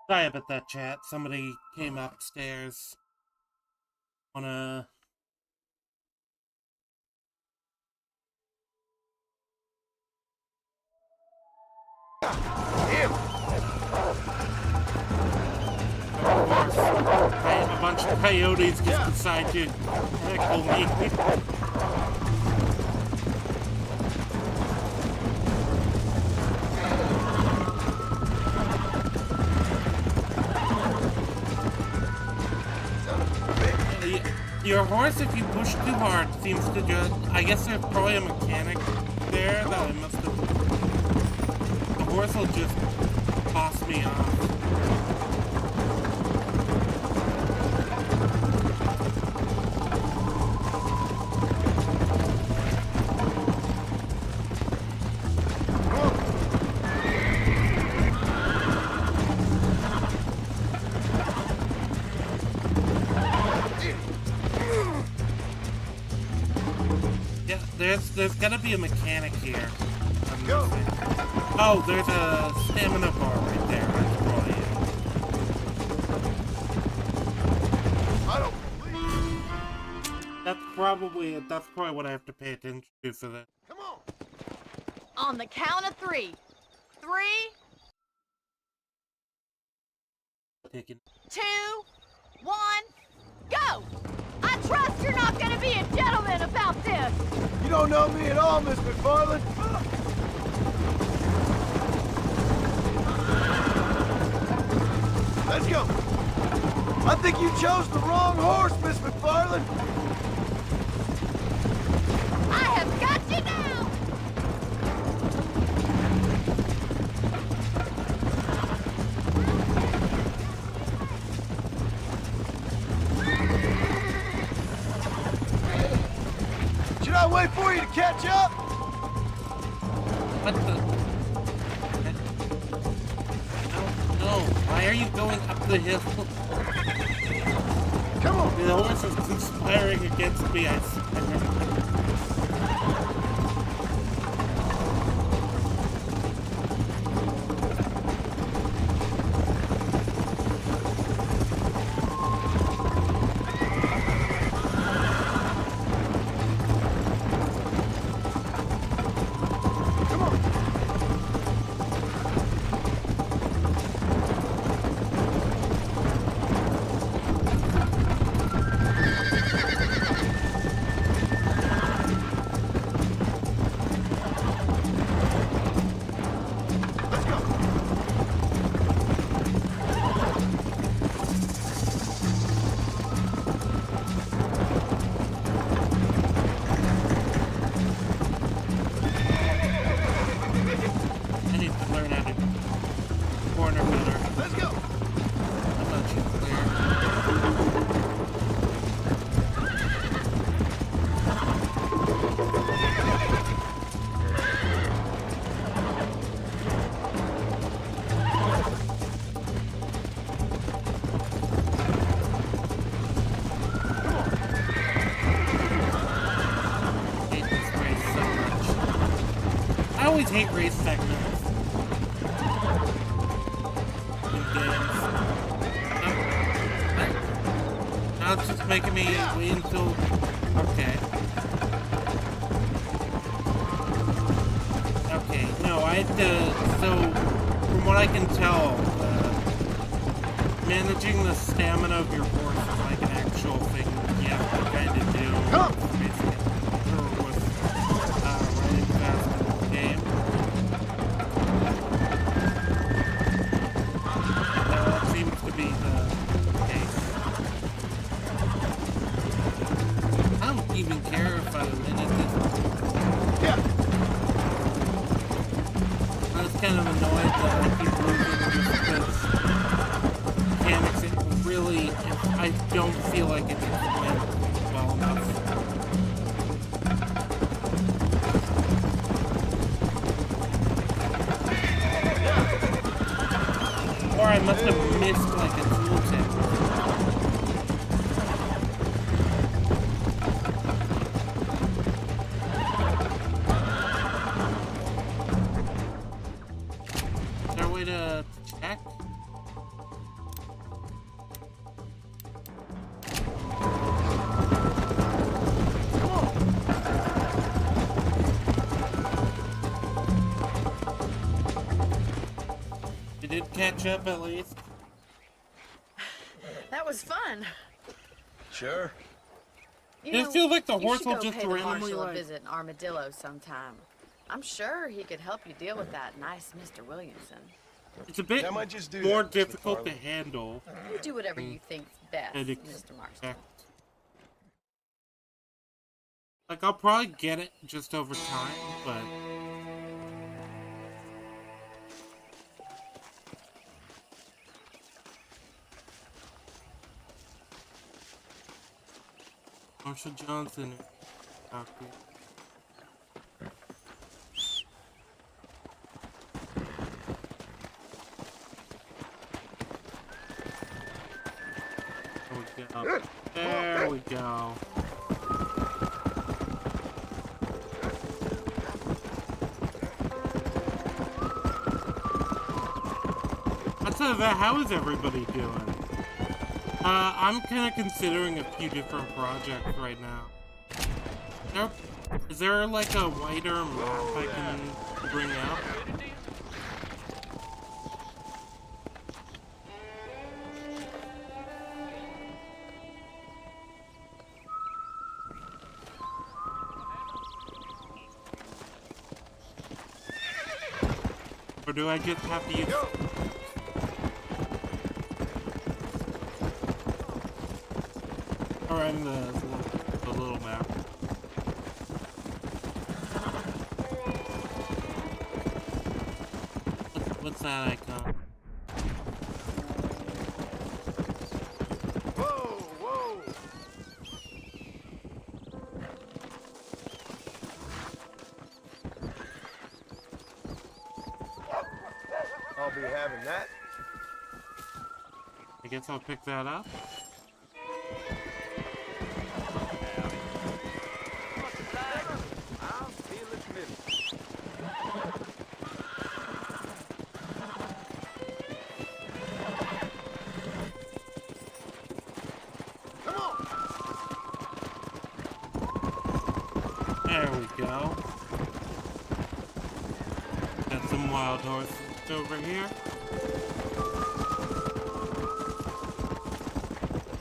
Sorry about that, chat. Somebody came upstairs. Wanna... A bunch of coyotes just decide to heckle me. Your horse, if you push too hard, seems to just... I guess there's probably a mechanic there that I must have... The horse will just toss me off. There's gotta be a mechanic here. Oh, there's a stamina bar right there. That's probably it. I don't believe. That's probably it. That's probably what I have to pay attention to for that. Come on. On the count of 3. 3, Taking... 2, 1, go! I trust you're not gonna be a gentleman about this! You don't know me at all, Miss McFarland. Let's go. I think you chose the wrong horse, Miss McFarland. I have got you now! Should I wait for you to catch up? What the... No, why are you going up the hill? Come on. The horse is conspiring against me, I swear. always hate race segments in games. Now it's just making me wait until... Okay. Okay, no, I had to... So, from what I can tell, managing the stamina of your horse is like an actual thing that you have to kind of do. Basically, with riding fast in the game. That seems to be the case. I don't even care if I win at this point. Yeah. I was kind of annoyed that I keep losing just because mechanics it really, I don't feel like it's explained well enough. Or I must have missed like a tooltip. Is there a way to check? You did catch up at least. That was fun. Sure. It feels like the you horse should will go just pay the randomly marshal a like... visit in Armadillo sometime. I'm sure he could help you deal with that nice Mr. Williamson. It's a bit I might just do more that, Mr. difficult to Farley. handle. You do whatever you think's best, than Mr. Marston. expect. Like, I'll probably get it just over time, but... Marshall Johnson. Okay. There we go. Outside of that, how is everybody doing? I'm kind of considering a few different projects right now. Is there like a wider map I can bring out? Or do I just have to use... Or I'm the little map. What's that icon? Whoa, whoa! I'll be having that. I guess I'll pick that up. I'll steal its middle. Come on! There we go. Got some wild horses over here.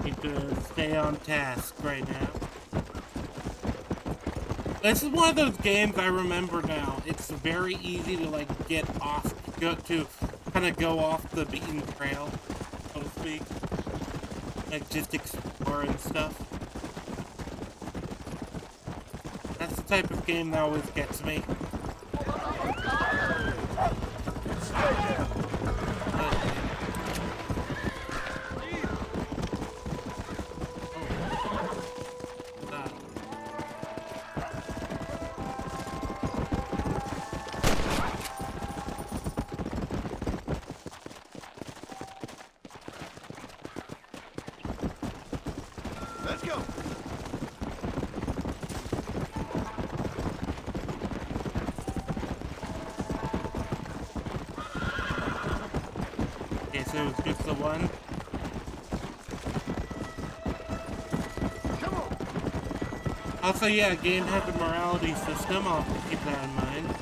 Need to stay on task right now. This is one of those games I remember now. It's very easy to like get off, kind of go off the beaten trail, so to speak. Like just explore and stuff. That's the type of game that always gets me. Let's go! it was just the one. Also, yeah, a game has a morality system. I'll keep that in mind.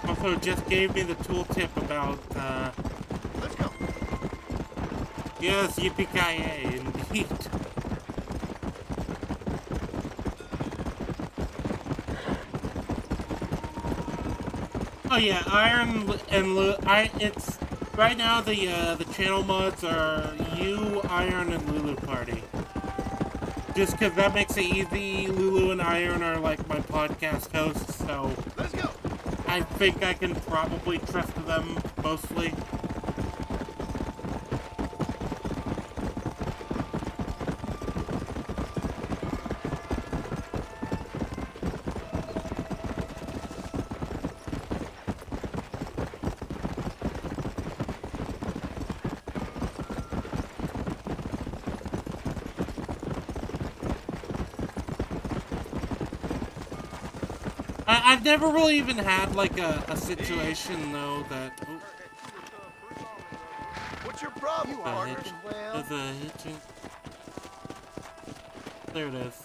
Also, just gave me the tooltip about, Let's go. yes, yippee-ki-yay, indeed. Oh yeah, Iron and it's right now the channel mods are you, Iron, and Lulu Party. Just because that makes it easy. Lulu and Iron are like my podcast hosts, so Let's go. I think I can probably trust them mostly. I've never really even had like a situation though that What's your problem, partner? Well, there's a hitching. There it is.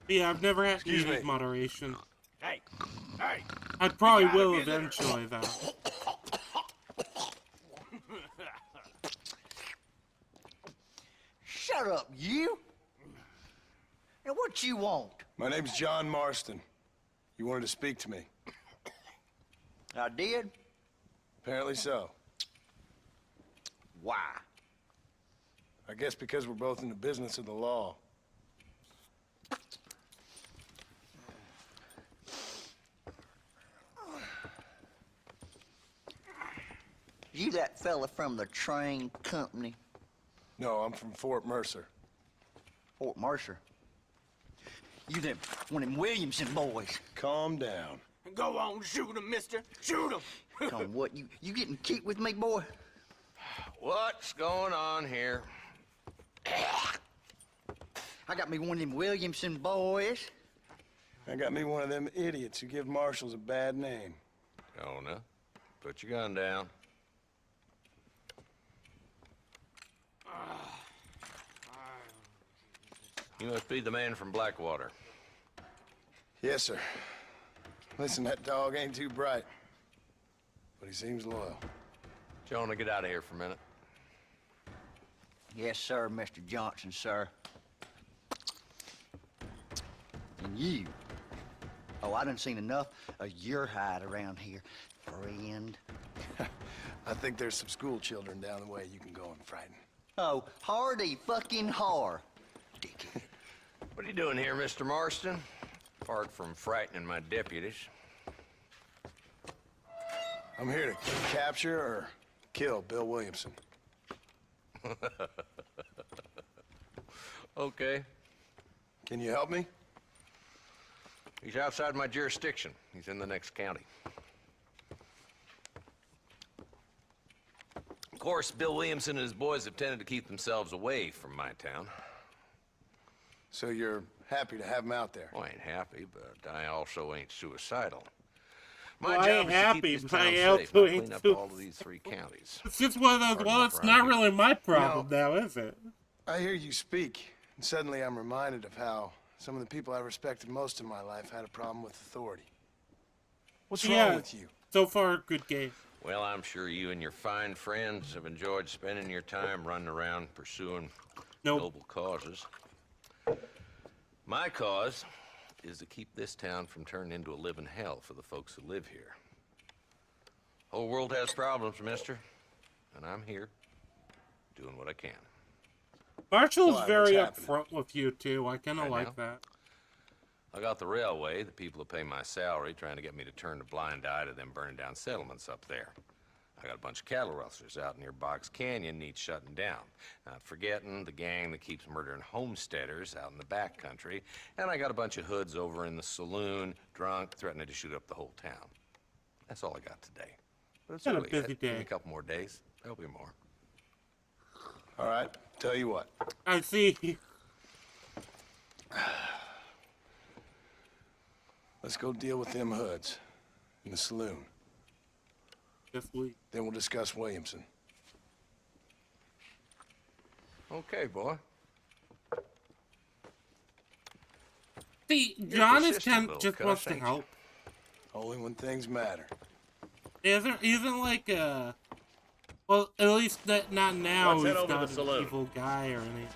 Yeah, I've never had to Excuse use me. moderation. Hey, I probably gotta will get there. eventually though. shut up, you. And what you want? My name's John Marston. You wanted to speak to me. I did. Apparently so. Why? I guess because we're both in the business of the law. You that fella from the train company, No, I'm from Fort Mercer. Fort Mercer? You them one of them Williamson boys? Calm down. Go on, shoot him, mister. Shoot him. Come on, what, you getting keep with me, boy? What's going on here? I got me one of them Williamson boys. I got me one of them idiots who give marshals a bad name. Jonah, put your gun down. You must be the man from Blackwater. Yes, sir. Listen, that dog ain't too bright, but he seems loyal. Jonah, get out of here for a minute. Yes, sir, Mr. Johnson, sir. And you. Oh, I done seen enough of your hide around here, friend. I think there's some school children down the way you can go and frighten. Oh, hardy fucking har. Dickhead. What are you doing here, Mr. Marston? Apart from frightening my deputies. I'm here to capture or kill Bill Williamson. Okay. Can you help me? He's outside my jurisdiction. He's in the next county. Of course, Bill Williamson and his boys have tended to keep themselves away from my town. So you're happy to have him out there? Well, I ain't happy, but I also ain't suicidal. Well, I My ain't job is to happy, keep this but town I safe, also not ain't clean up all of these three counties. It's just one of those, Pardon well, my it's not Rangi. really my problem now, is it? I hear you speak, and suddenly I'm reminded of how some of the people I respected most in my life had a problem with authority. What's wrong with you? So far, good game. Well, I'm sure you and your fine friends have enjoyed spending your time running around pursuing Nope. noble causes. My cause is to keep this town from turning into a living hell for the folks who live here. Whole world has problems, mister, and I'm here doing what I can. Marshall's Why? very What's upfront with you too. I kind of Right like now? that. I got the railway, the people who pay my salary, trying to get me to turn a blind eye to them burning down settlements up there. I got a bunch of cattle rustlers out near Box Canyon needs shutting down. Not forgetting the gang that keeps murdering homesteaders out in the back country. And I got a bunch of hoods over in the saloon, drunk, threatening to shoot up the whole town. That's all I got today. But it's Got a early busy yet. Give me day. a couple more days. There'll be more. All right, tell you what. I see. Let's go deal with them hoods in the saloon. This week. Then we'll discuss Williamson. Okay, boy. See, You're John is persistent, kind little just cuss, wants to ain't you? help. Only when things matter. Isn't like a. Well, at least that not now. Let's head He's over to not the an saloon. evil guy or anything.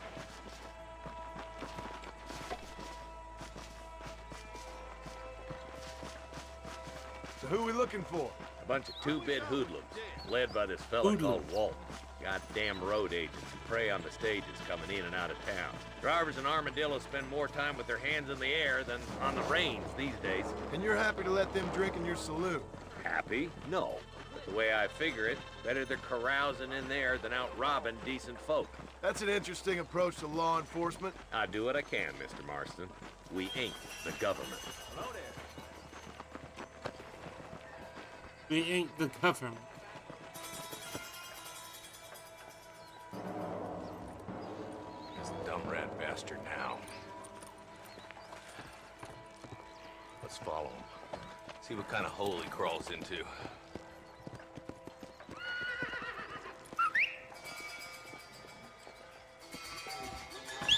So who we looking for? A bunch of two-bit hoodlums, led by this fella called Walton. Goddamn road agents who prey on the stages coming in and out of town. Drivers in Armadillo spend more time with their hands in the air than on the reins these days. And you're happy to let them drink in your saloon? Happy? No. But the way I figure it, better they're carousing in there than out robbing decent folk. That's an interesting approach to law enforcement. I do what I can, Mr. Marston. We ain't the government. We ain't the government. This dumb rat bastard now. Let's follow him. See what kind of hole he crawls into.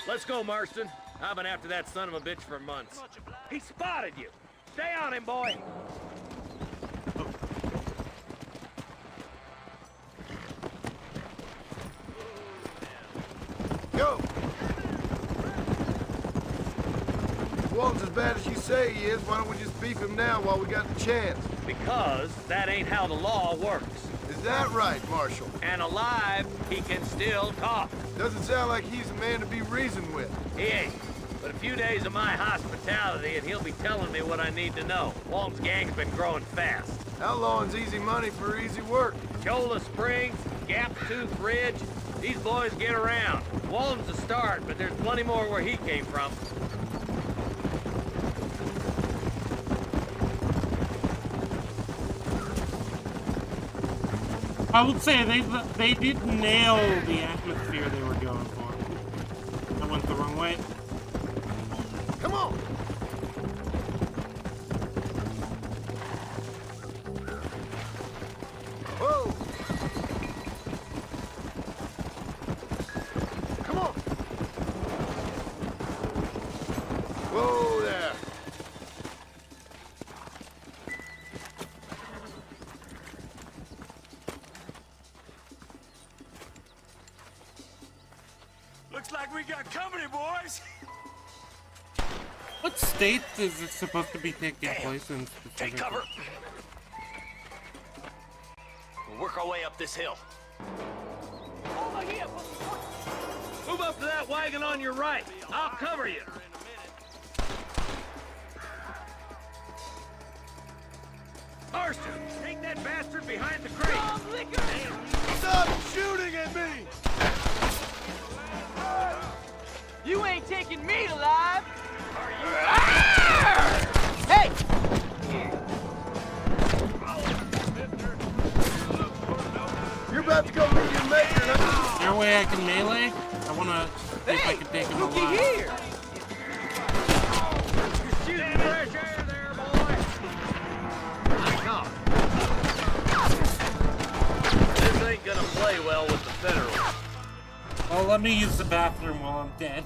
Let's go, Marston. I've been after that son of a bitch for months. He spotted you. Stay on him, boy. Go! If Walton's as bad as you say he is, why don't we just beef him now while we got the chance? Because that ain't how the law works. Is that right, Marshal? And alive, he can still talk. Doesn't sound like he's a man to be reasoned with. He ain't. But a few days of my hospitality and he'll be telling me what I need to know. Walton's gang's been growing fast. Outlawing's easy money for easy work. Cholla Springs, Gap Tooth Ridge, these boys get around. Walton's the start, but there's plenty more where he came from. I would say they did nail the atmosphere they were going for. I went the wrong way. Come on! Whoa! Come on! Whoa there! Looks like we got company, boys. What state is it supposed to be taking place in? Take cover. We'll work our way up this hill. Over here! Move up to that wagon on your right. I'll cover you. Marston, take that bastard behind the crate. Stop shooting at me! You ain't taking me alive! Hey! You're about to go meet your maker, huh? Is there a way I can melee? I wanna see if I can take him Looky alive. here! You're shooting fresh air there, boy. No. This ain't gonna play well with the Federals. Well, let me use the bathroom while I'm dead.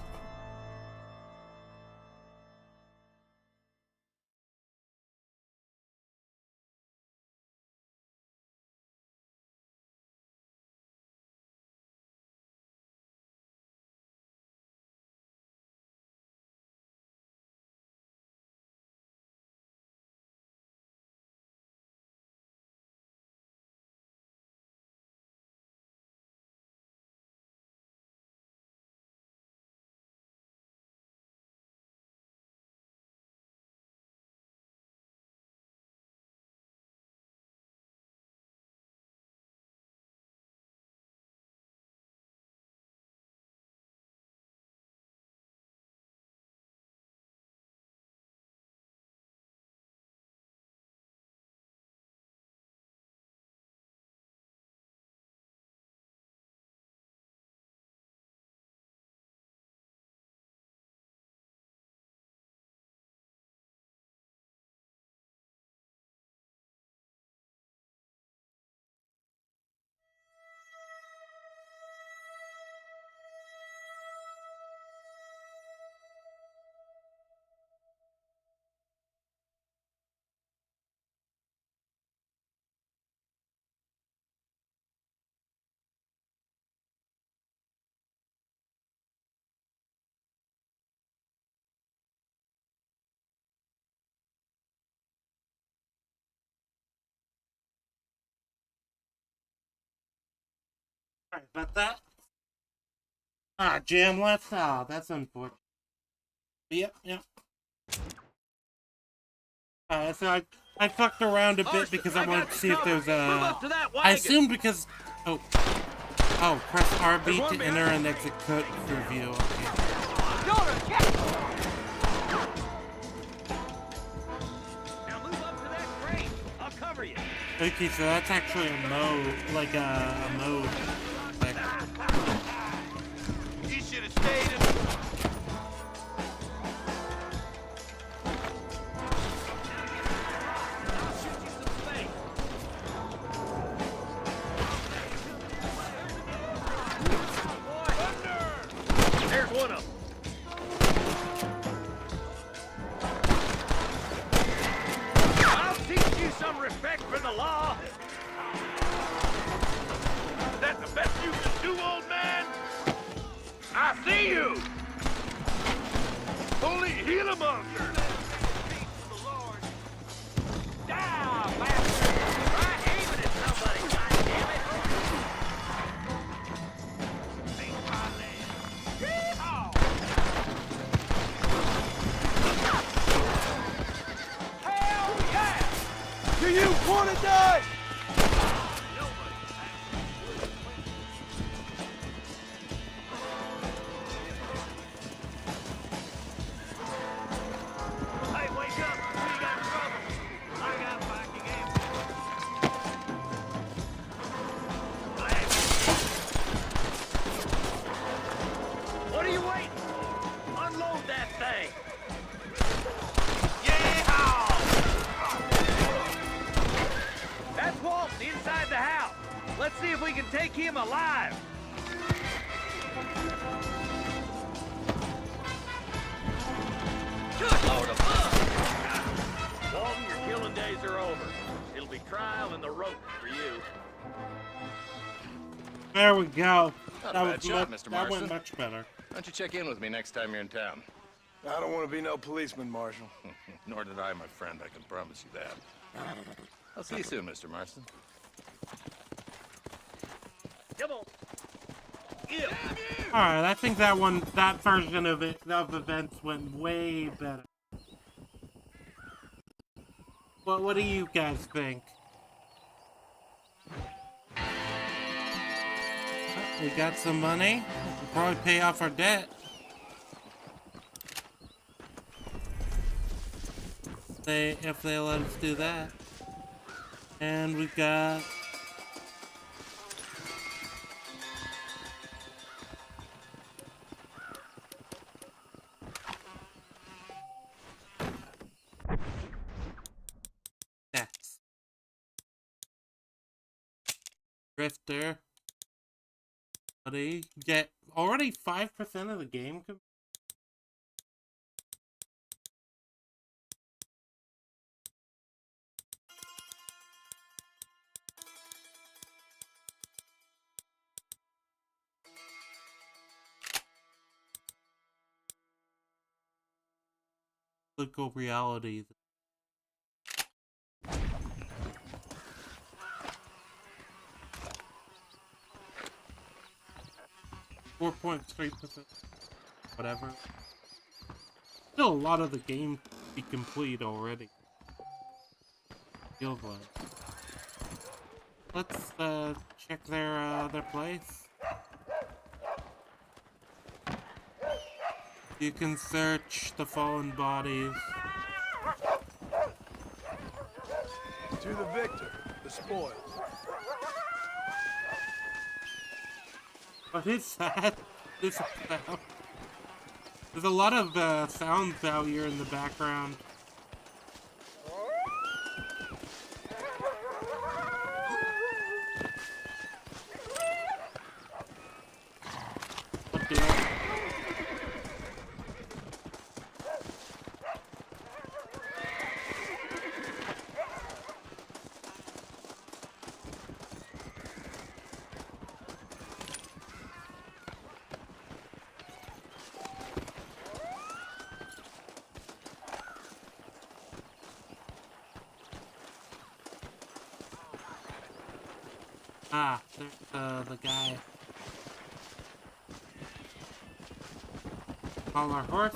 Sorry about that. Ah, jam left. Ah, that's unfortunate. Yep, yep. So I fucked around a bit because I wanted to see if there's a. I assumed because. Oh, press RB to enter and exit code review. Okay. Now move up to that crate. I'll cover you. Okay, so that's actually a mode, like a mode. Like, You should have stayed in. There's one of them. I'll teach you some respect for the law. Is that the best you can do, old man? I see you! Holy Gila-monger! Down, bastard! Try aiming at somebody, goddammit! Ain't my land. Yeehaw! Hell yeah! Do you want to die? Hey, wake up! We got trouble! I got fucking What are you waiting for? Unload that thing! Yeehaw! That's Walton inside the house. Let's see if we can take him alive. Good Lord above! Walton, your killing days are over. It'll be trial and the rope for you. there we go. Not a That bad was shot, much, Mr. that went Marston. much better. Why don't you check in with me next time you're in town? I don't want to be no policeman, Marshal. Nor did I, my friend. I can promise you that. I'll see you soon, Mr. Marston. Come on. Yeah. Alright, I think that version of events went way better. What do you guys think? We got some money. We'll probably pay off our debt. If they let us do that. And we've got tax. Drifter. Buddy. Get already 5% of the game. Political reality. 4.3%. Whatever. Still a lot of the game to be complete already. Feels like. Let's check their place. You can search the fallen bodies. To the victor, the spoils. What is that? This sound. There's a lot of sounds out here in the background. What the hell? Ah, there's the guy. Call our horse.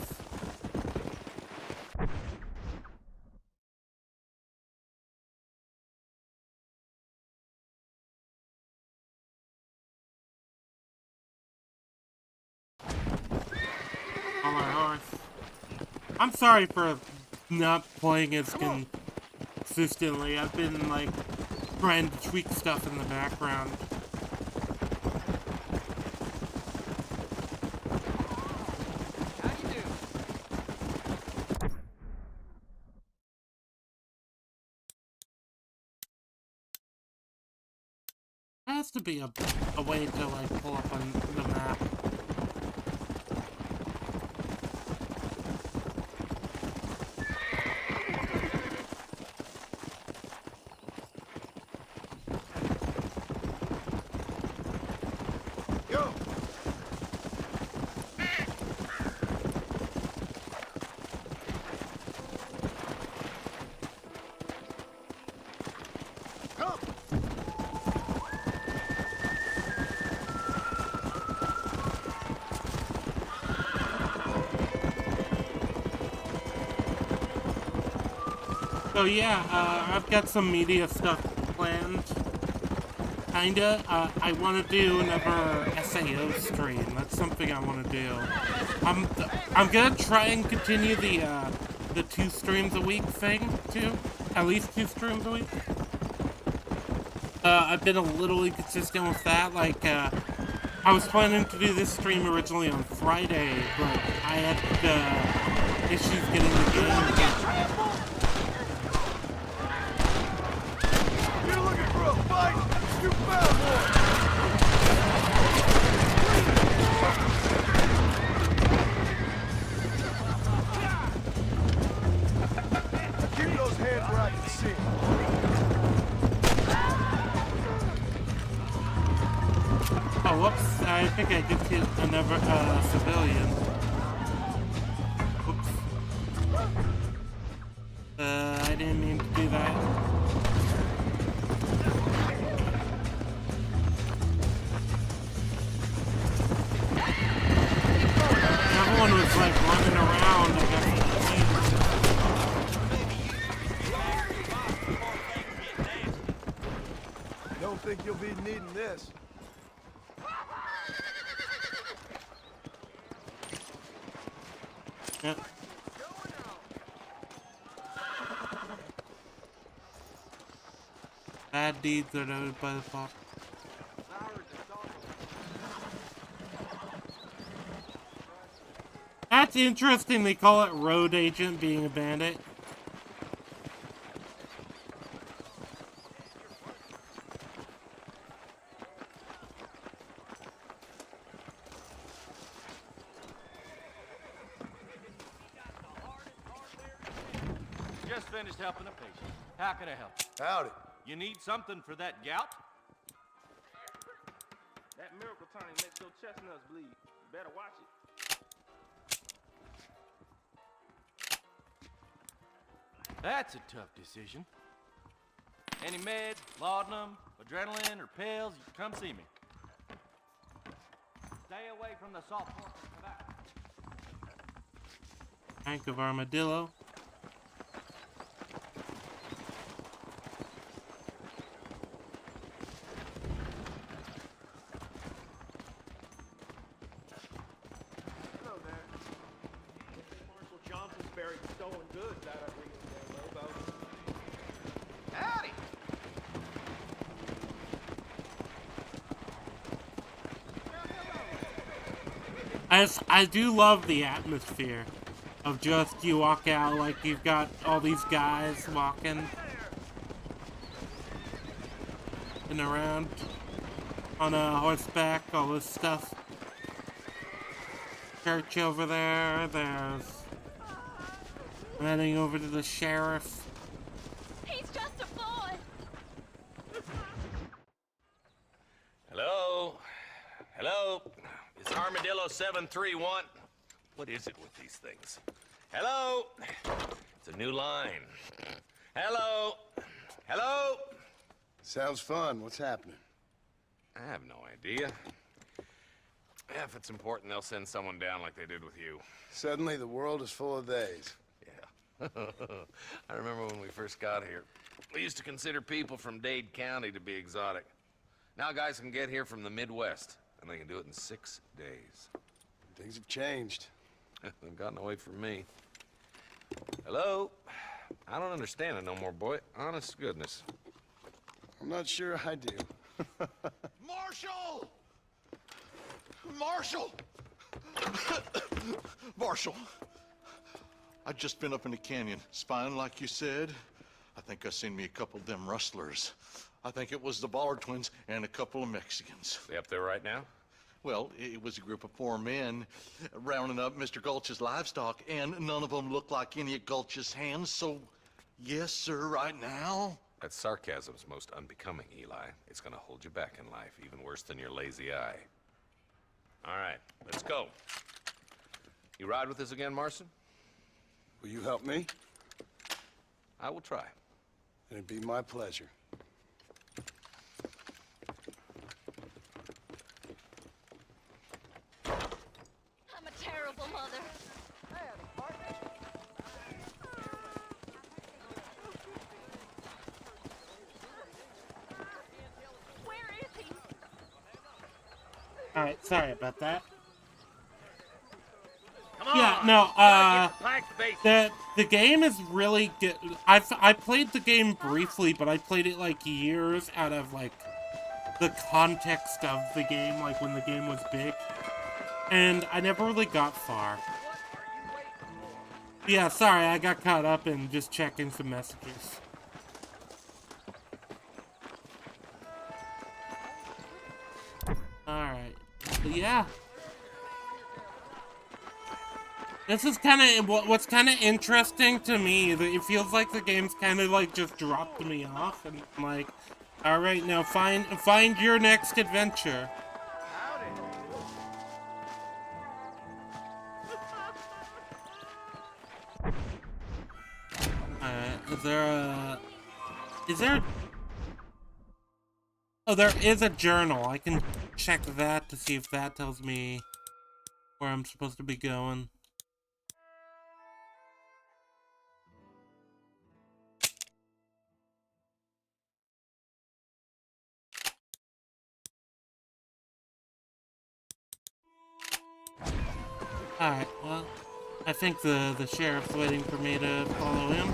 Call our horse. I'm sorry for not playing as consistently. I've been like trying to tweak stuff in the background. There has to be a way to like pull up on the map. Go! Come! So yeah, I've got some media stuff planned. Kinda. I want to do another SAO stream. That's something I want to do. I'm gonna try and continue the 2 streams a week thing too. At least 2 streams a week. I've been a little inconsistent with that. Like, I was planning to do this stream originally on Friday, but I had issues getting the game. You're looking for a fight? You found one! Keep those hands where I can see them. Oh, whoops. I think I did hit another civilian. Whoops. I didn't mean to do that. Everyone was like running around, I guess. Don't think you'll be needing this. Yep. Bad deeds are noted by the pop. That's interesting, they call it road agent being a bandit. Just finished helping a patient. How can I help? Howdy. You need something for that gout? That miracle tonic makes your chestnuts bleed. You better watch it. That's a tough decision. Any meds, laudanum, adrenaline, or pills, you come see me. Stay away from the salt pork and tobacco. Tank of armadillo. Hello there. Marshal Johnson's buried stolen goods out of Rio de Lobo. Howdy! I do love the atmosphere of just you walk out like you've got all these guys walking and around on a horseback, all this stuff. Church over there, there's running over to the sheriff. He's just a boy. Hello? Hello? Is Armadillo 731? What is it with these things? Hello? It's a new line. Hello? Hello? Sounds fun. What's happening? I have no idea. Yeah, if it's important, they'll send someone down like they did with you. Suddenly, the world is full of theys. Yeah. I remember when we first got here. We used to consider people from Dade County to be exotic. Now guys can get here from the Midwest, and they can do it in 6 days. Things have changed. They've gotten away from me. Hello? I don't understand it no more, boy. Honest to goodness. I'm not sure I do. Marshal! Marshal! Marshal! I just been up in the canyon, spying like you said. I think I seen me a couple of them rustlers. I think it was the Ballard twins and a couple of Mexicans. They up there right now? Well, it was a group of 4 men rounding up Mr. Gulch's livestock, and none of them looked like any of Gulch's hands, so yes, sir, right now. That sarcasm's most unbecoming, Eli. It's gonna hold you back in life, even worse than your lazy eye. All right, let's go. You ride with us again, Marson? Will you help me? I will try. It'd be my pleasure. I'm a terrible mother. Where is he? Alright, sorry about that. Come on! Yeah, no, the game is really good. I played the game briefly, but I played it like years out of like the context of the game, like when the game was big. And I never really got far. Yeah, sorry, I got caught up in just checking some messages. Alright. Yeah. This is kind of what's kind of interesting to me. It feels like the game's kind of like just dropped me off, and I'm like, all right, now find your next adventure. Is there? Oh, there is a journal. I can check that to see if that tells me where I'm supposed to be going. Alright, well, I think the sheriff's waiting for me to follow him.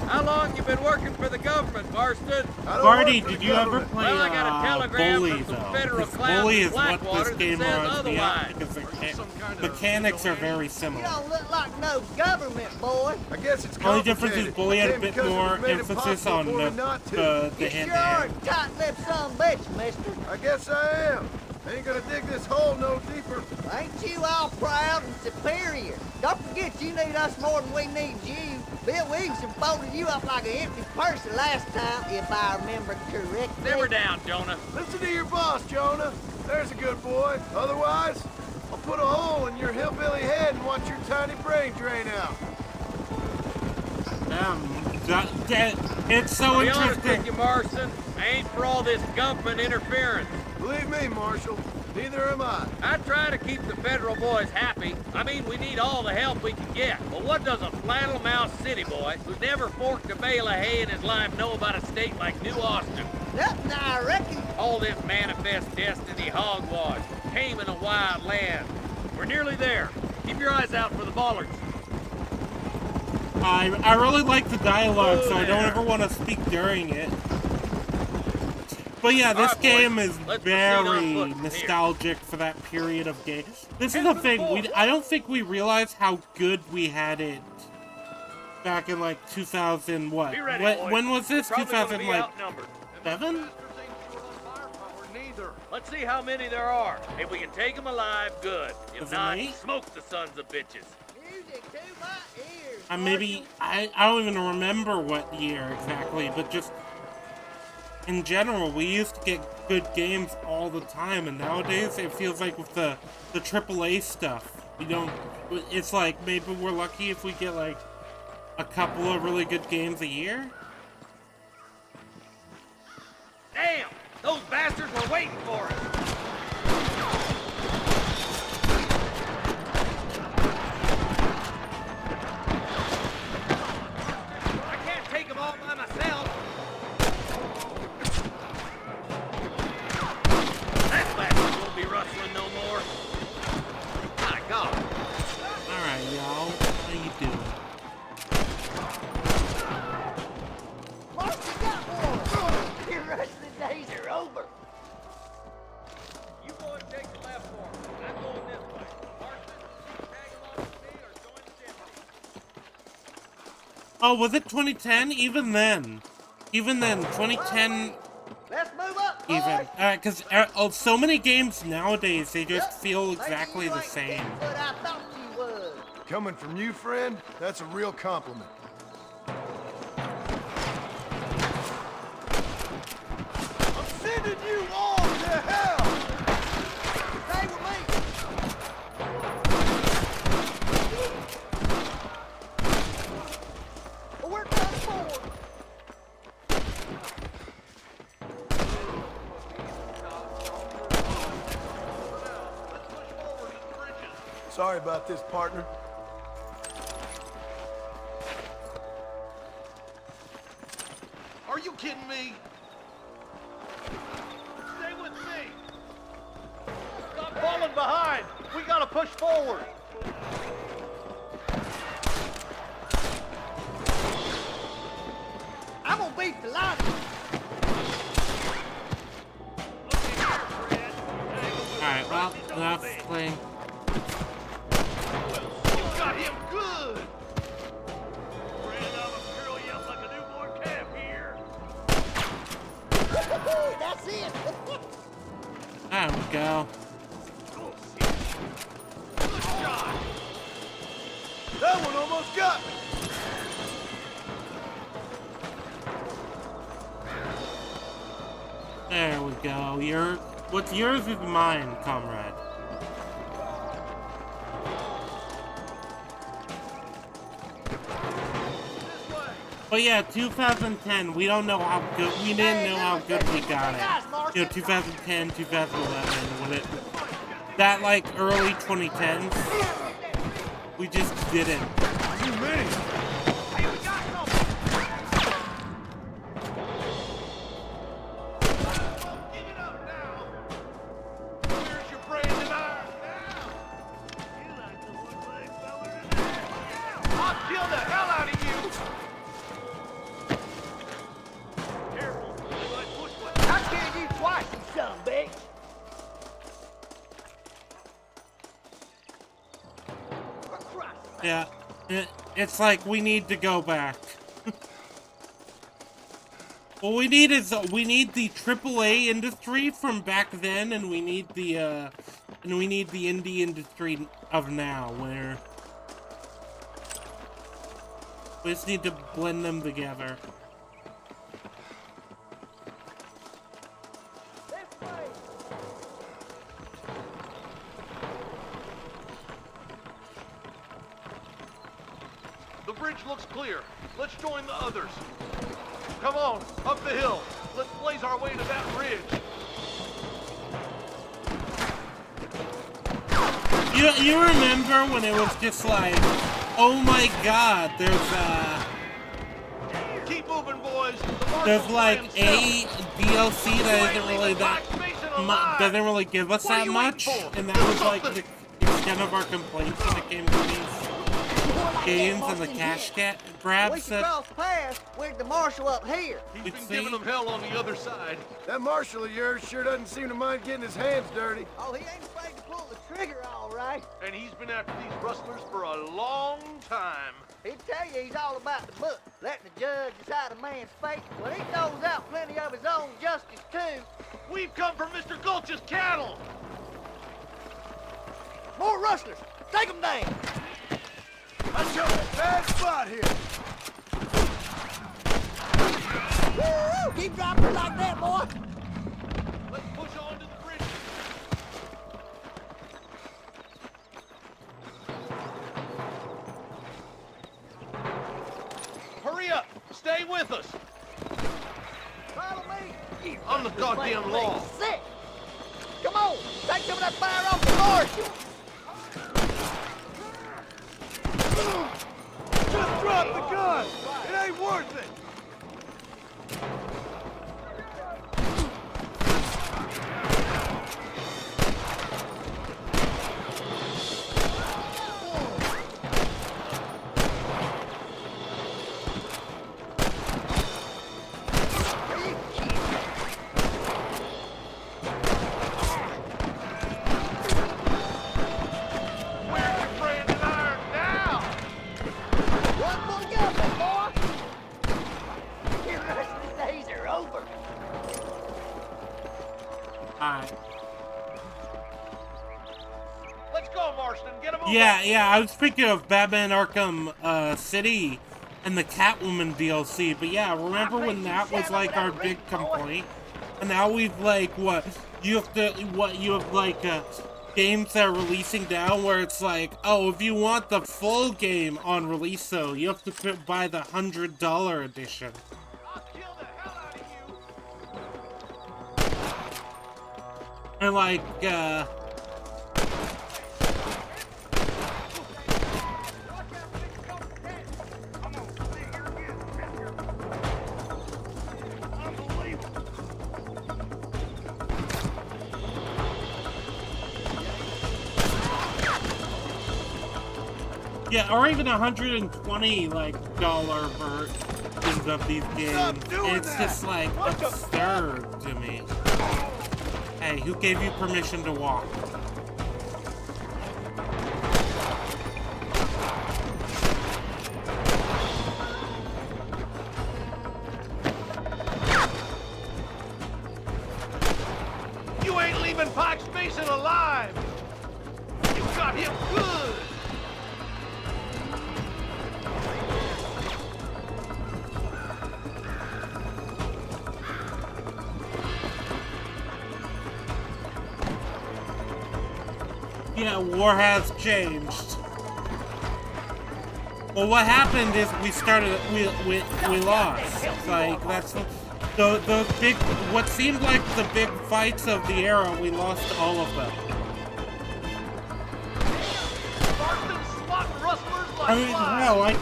How long you been working for the government, Marston? Marty, did you ever play well, I got a telegram Bully, from some though? federal Because clowns Bully in is what Blackwater this game that says reminds me of, otherwise. because the mechanics are very You similar. don't look like no government, boy. I guess it's Only difference is complicated. Bully had a Came bit because it more made it emphasis on possible for me not to. the You sure are hand-to-hand. a tight-lipped son of a bitch, mister. I guess I am. Ain't gonna dig this hole no deeper. Ain't you all proud and superior? Don't forget you need us more than we need you. Bill Williamson folded you up like an empty purse the last time, if I remember correctly. Simmer down, Jonah. Listen to your boss, Jonah. There's a good boy. Otherwise, I'll put a hole in your hillbilly head and watch your tiny brain drain out. It's so To be honest interesting. with you, Marston, I ain't for all this government interference. Believe me, Marshal, neither am I. I try to keep the federal boys happy. I mean, we need all the help we can get. But what does a flannel-mouthed city boy who's never forked a bale of hay in his life know about a state like New Austin? Nothing, I reckon. All this manifest destiny hogwash, taming a wild land. We're nearly there. Keep your eyes out for the bollards. I really like the dialogue, so I don't ever want to speak during it. But yeah, this Alright, game boys, is let's proceed on very foot from nostalgic for that period of game. This is the thing, I don't think we realized how good we had it back in like 2000, what? Be ready, boys. When was this? We're probably 2000, gonna be like, outnumbered. 7? Neither. Let's see how many there are. If we can take them alive, good. If Was it not, me? smoke the sons of bitches. Music to my ears. I don't even remember what year exactly, but just in general, we used to get good games all the time, and nowadays it feels like with the AAA stuff, we don't. It's like maybe we're lucky if we get like a couple of really good games a year. Hey, Those bastards were waiting for us. I can't take them all by myself. That bastard won't be rustling no more. My God. Alright, y'all. How you doing? Mark, you got one! Your wrestling days are over. You boys take the left for me. I'm going this way. Marston, tag along with me or join the deputy. Oh, was it 2010? Even then. Even then, 2010... Let's move up, Even. boys. Alright, because so many games nowadays, they just feel exactly the same. But I thought you would. Coming from you, friend, that's a real compliment. I'm sending you all to hell! Stay with me. Well, we're done forward. Sorry about this, partner. Are you kidding me? Stay with me! Stop falling behind! We gotta push forward! I'm gonna beat the lot. Alright, well, that's playing. You got him good! Friend, I'm a girl yell like a newborn calf here! That's it. There we go. Good shot! That one almost got me. There we go. What's yours is mine, comrade. But yeah, 2010, we don't know how good, we didn't know how good we got it. You know, 2010, 2011, when it, that like early 2010s, we just didn't. Too many. Hey, we got something! Give it up now! Where's your branded iron now? You like the one-leg feller in there? I'll kill the hell out of you! Careful, they might push one. I killed you twice, you son of a bitch. For Christ's sake. Yeah, it's like we need to go back. What we need is the AAA industry from back then, and we need the indie industry of now, where we just need to blend them together. This way. The bridge looks clear. Let's join the others. Come on, up the hill. Let's blaze our way to that ridge. You remember when it was just like, oh my God, Keep moving, boys. there's like a DLC that isn't really doesn't really give us that much, and that was like the extent of our complaints when it came to these games and the cash grabs We should that cross paths with the marshal up here. He's been giving them hell on the other side. That marshal of yours sure doesn't seem to mind getting his hands dirty. Oh, he ain't afraid to pull the trigger, all right. And he's been after these rustlers for a long time. He'd tell you he's all about the book, letting the judge decide a man's fate. Well, he knows out plenty of his own justice, too. We've come from Mr. Gulch's cattle. More rustlers. Take them down. I chose a bad spot here. Woo! Keep dropping like that, boy. Let's push on to the bridge. Hurry up. Stay with us. Follow me. You I'm the goddamn law. Sick! Come on, take some of that fire off the marshal! Just drop the gun! It ain't worth it! Yeah, I was thinking of Batman Arkham City and the Catwoman DLC, but yeah, remember when that was like our big complaint? And now we've like you have like games that are releasing now where it's like, oh, if you want the full game on release though, you have to buy the $100 edition. And like yeah, or even $120 like dollar versions of these games. It's just like absurd to me. Hey, who gave you permission to walk? You ain't leaving Pike's Basin alive! You got him good! Yeah, war has changed. Well, what happened is we lost. Like, that's the big, what seemed like the big fights of the era, we lost all of them. I mean, hell, I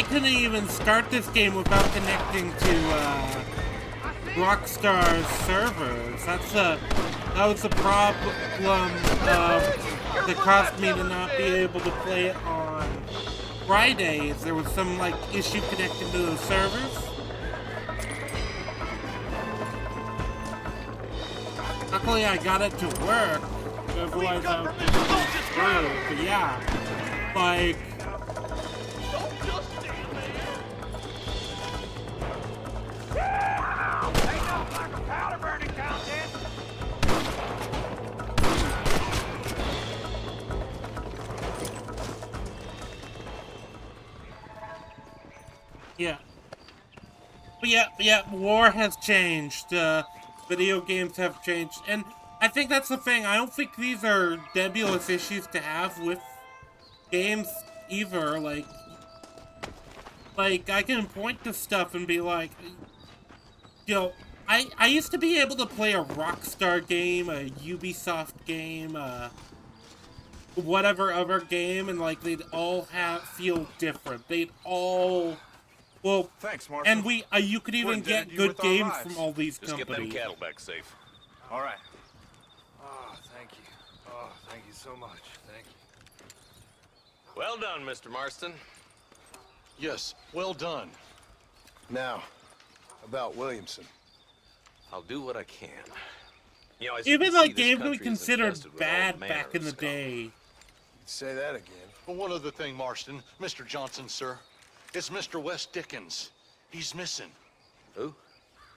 couldn't even start this game without connecting to Rockstar's servers. That was the problem that caused me to not be able to play it on Fridays. There was some like issue connected to those servers. Luckily I got it to work, otherwise I would be screwed. But yeah, like yeah. But yeah, war has changed. Video games have changed. And I think that's the thing. I don't think these are nebulous issues to have with games either. Like I can point to stuff and be like, you know, I used to be able to play a Rockstar game, a Ubisoft game, whatever other game, and like they'd all feel different. They'd all, well, thanks, Marshall. And you could even get good games from all these companies. Just get them cattle back safe. All right. Oh, thank you. Oh, thank you so much. Thank you. Well done, Mr. Marston. Yes, well done. Now, about Williamson. I'll do what I can. You know, even like games we considered bad back in the day. Say that again. Well, one other thing, Marston. Mr. Johnson, sir. It's Mr. West Dickens. He's missing. Who?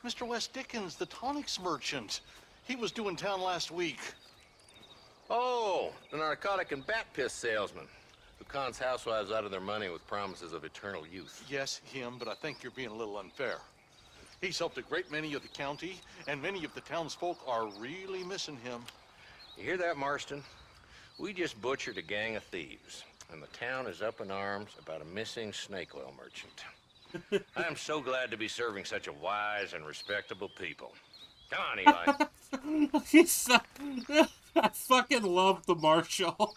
Mr. West Dickens, the tonics merchant. He was due in town last week. Oh, the narcotic and bat piss salesman who cons housewives out of their money with promises of eternal youth. Yes, him, but I think you're being a little unfair. He's helped a great many of the county, and many of the townsfolk are really missing him. You hear that, Marston? We just butchered a gang of thieves, and the town is up in arms about a missing snake oil merchant. I am so glad to be serving such a wise and respectable people. Come on, Eli. He's so... I fucking love the marshal.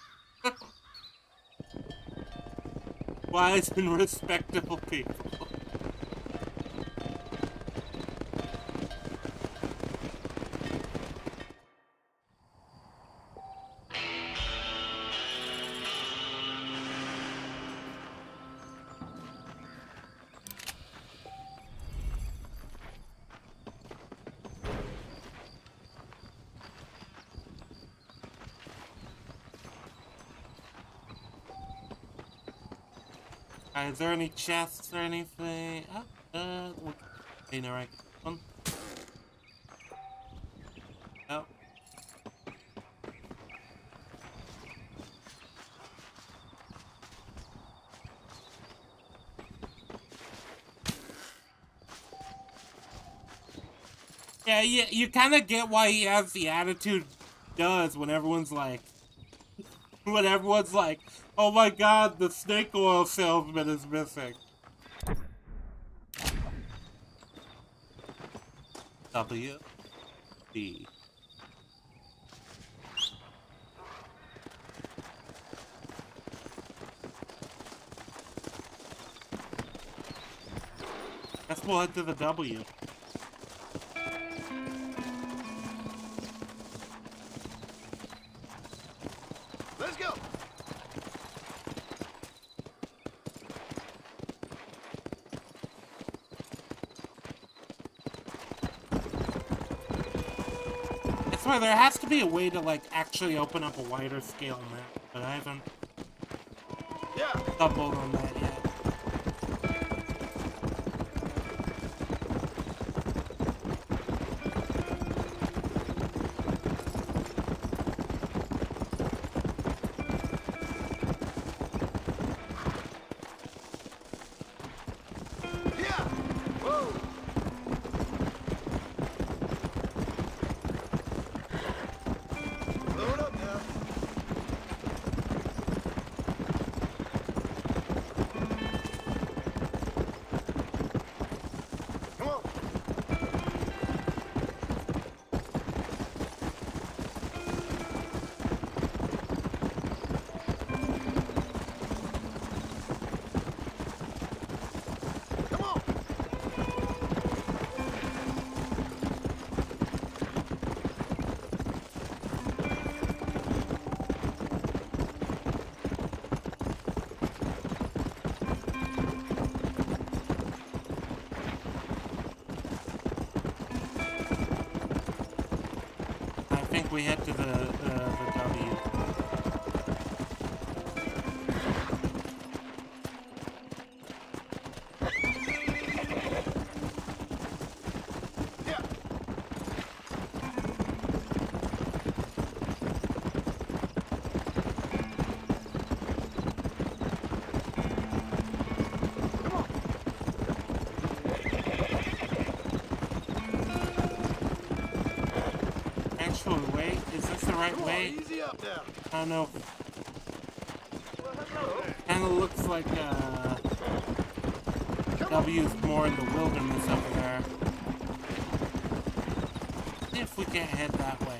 Wise and respectable people. Is there any chests or anything? Hey, no, right. One. No. Yeah, you kind of get why he has the attitude he does when everyone's like, oh my god, the snake oil salesman is missing. W. D. Guess we'll head to the W. Let's go. I swear there has to be a way to like actually open up a wider scale map, but I haven't stumbled on that yet. We head to the W. Way. I don't know. Kind of looks like W's more in the wilderness over there. See if we can't head that way.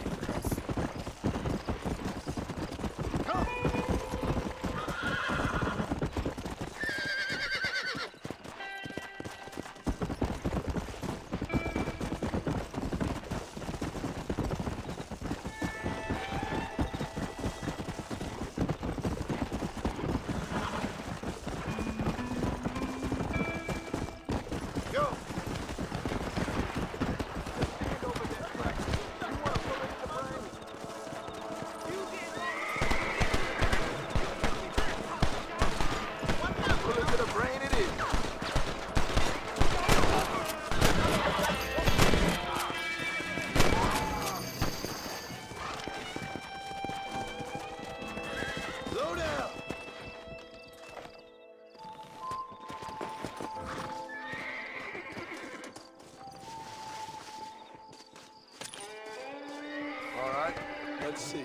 Let's see.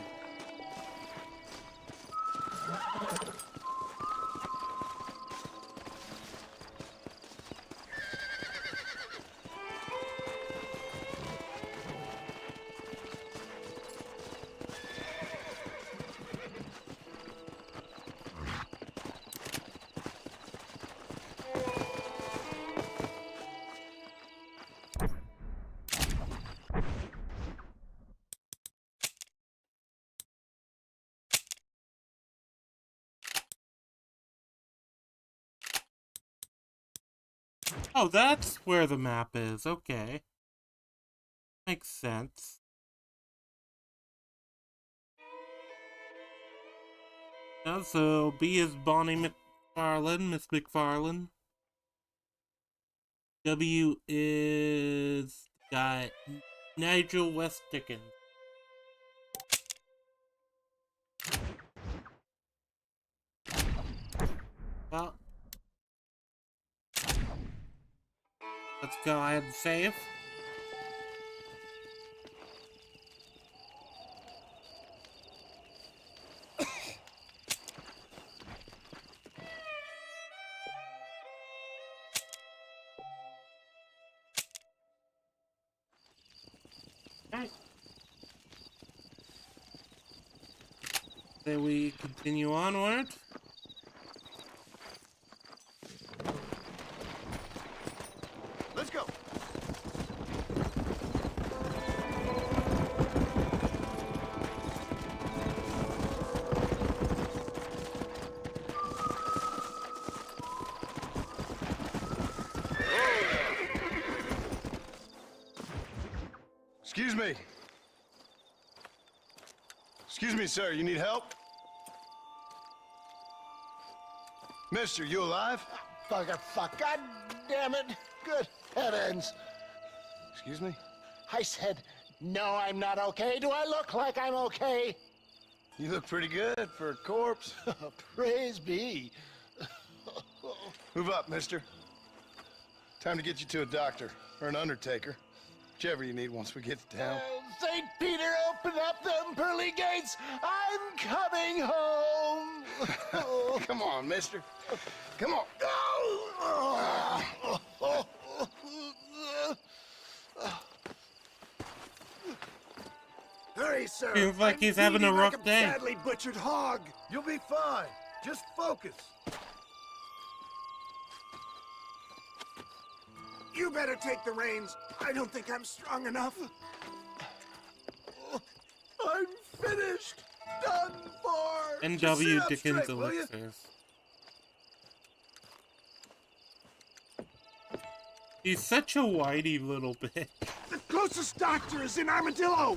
Oh, that's where the map is. Okay. Makes sense. Oh, so B is Bonnie McFarlane, Miss McFarlane. W is got Nigel West Dickens. Well, let's go ahead and save. Okay. Then we continue onward. Let's go. Excuse me. Excuse me, sir. You need help? Mister, you alive? Fuck. God damn it. Good heavens. Excuse me? I said, no, I'm not okay. Do I look like I'm okay? You look pretty good for a corpse. Praise be. Move up, mister. Time to get you to a doctor or an undertaker. Whichever you need once we get to town. St. Peter, open up them pearly gates. I'm coming home. Come on, mister. Come on. Hurry, sir. Feels like he's having a rough day. Badly butchered hog. You'll be fine. Just focus. You better take the reins. I don't think I'm strong enough. I'm finished. Done for. N.W. Just sit up Dickens straight, will you? elixirs. He's such a whitey little bitch. The closest doctor is in Armadillo.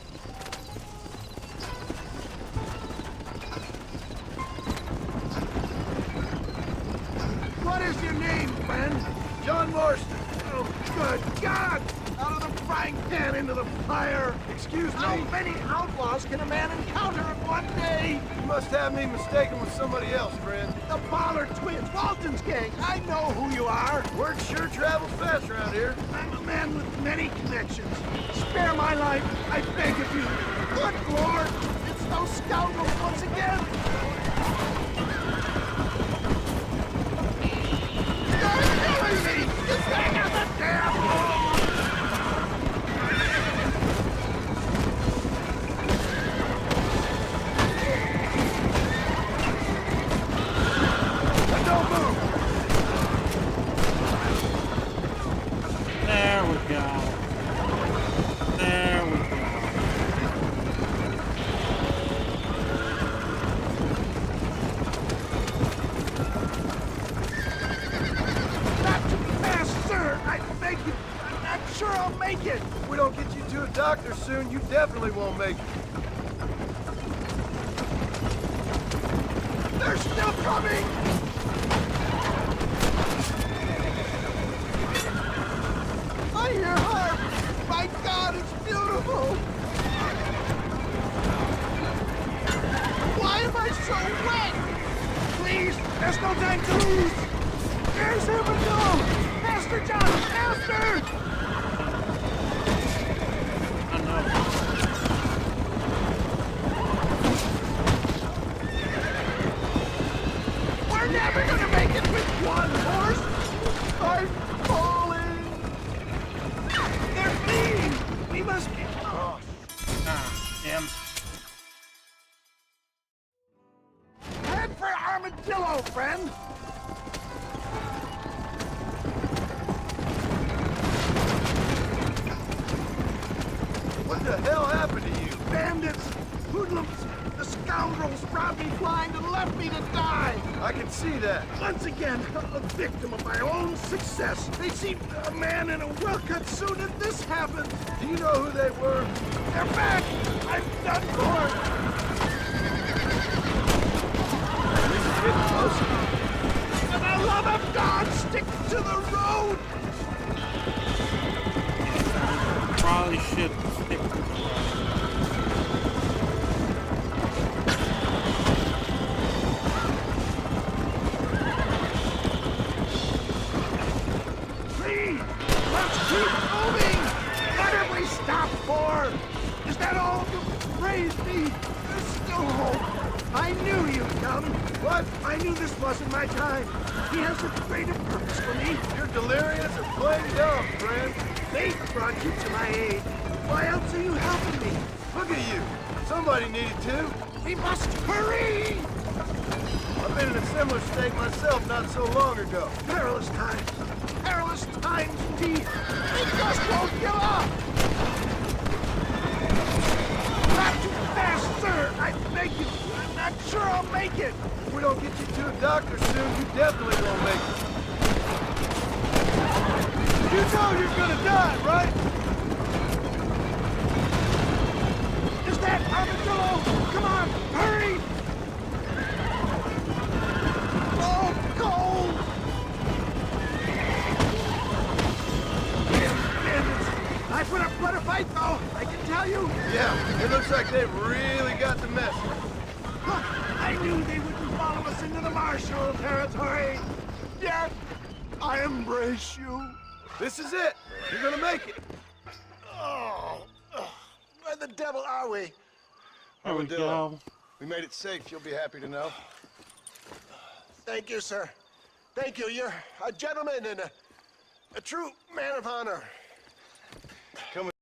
What is your name, friend? John Marston. Oh, good God! Out of the frying pan into the fire. Excuse me. How many outlaws can a man encounter in one day? You must have me mistaken with somebody else, friend. The Pollard twins, Walton's gang. I know who you are. Word sure travels fast around here. I'm a man with many connections. Spare my life, I beg of you. Good Lord, it's those scoundrels once again. You're killing me! Just hang on the damn wall! Don't move! There we go. There we go. Not too fast, sir! I beg you. I'm sure I'll make it. If we don't get you to a doctor soon, you definitely won't make it. They're still coming! I hear harp! My God, it's beautiful! Why am I so wet? Please, there's no time to lose! There's Armadillo! Master John! Master! We're never gonna make it with one horse! I'm falling! They're fleeing! We must get... Oh. Damn. Head for Armadillo, friend! What the hell happened to you? Bandits! hoodlums! The scoundrels robbed me blind and left me to die! I can see that. Once again, a victim of my own success. They seemed a man in a well-cut suit and this happened. Do you know who they were? They're back! I'm done for! This is getting closer. For the love of God, stick to the road! Probably should stick to the road. Please, let's keep moving! What have we stopped for? Is that all? Praise me! There's still hope! I knew you'd come! What? I knew this wasn't my time! He has a greater purpose for me! You're delirious or plain dumb, friend. Fate brought you to my aid! Why else are you helping me? Look at you. Somebody needed to. We must hurry! I've been in a similar state myself not so long ago. Perilous times! Perilous times indeed! We just won't give up! Not too fast, sir! I beg you! I'm not sure I'll make it! If we don't get you to a doctor soon, you definitely won't make it. You know you're gonna die, right? Is that Armadillo? Come on, hurry! Oh, cold! Bandits! I put up quite a fight, though, I can tell you. Yeah, it looks like they've really got the message. I knew they wouldn't follow us into the martial territory. Yet, I embrace you. This is it. You're gonna make it. Oh, where the devil are we? There we go. We made it safe, you'll be happy to know. Thank you, sir. Thank you. You're a gentleman and a true man of honor. Come with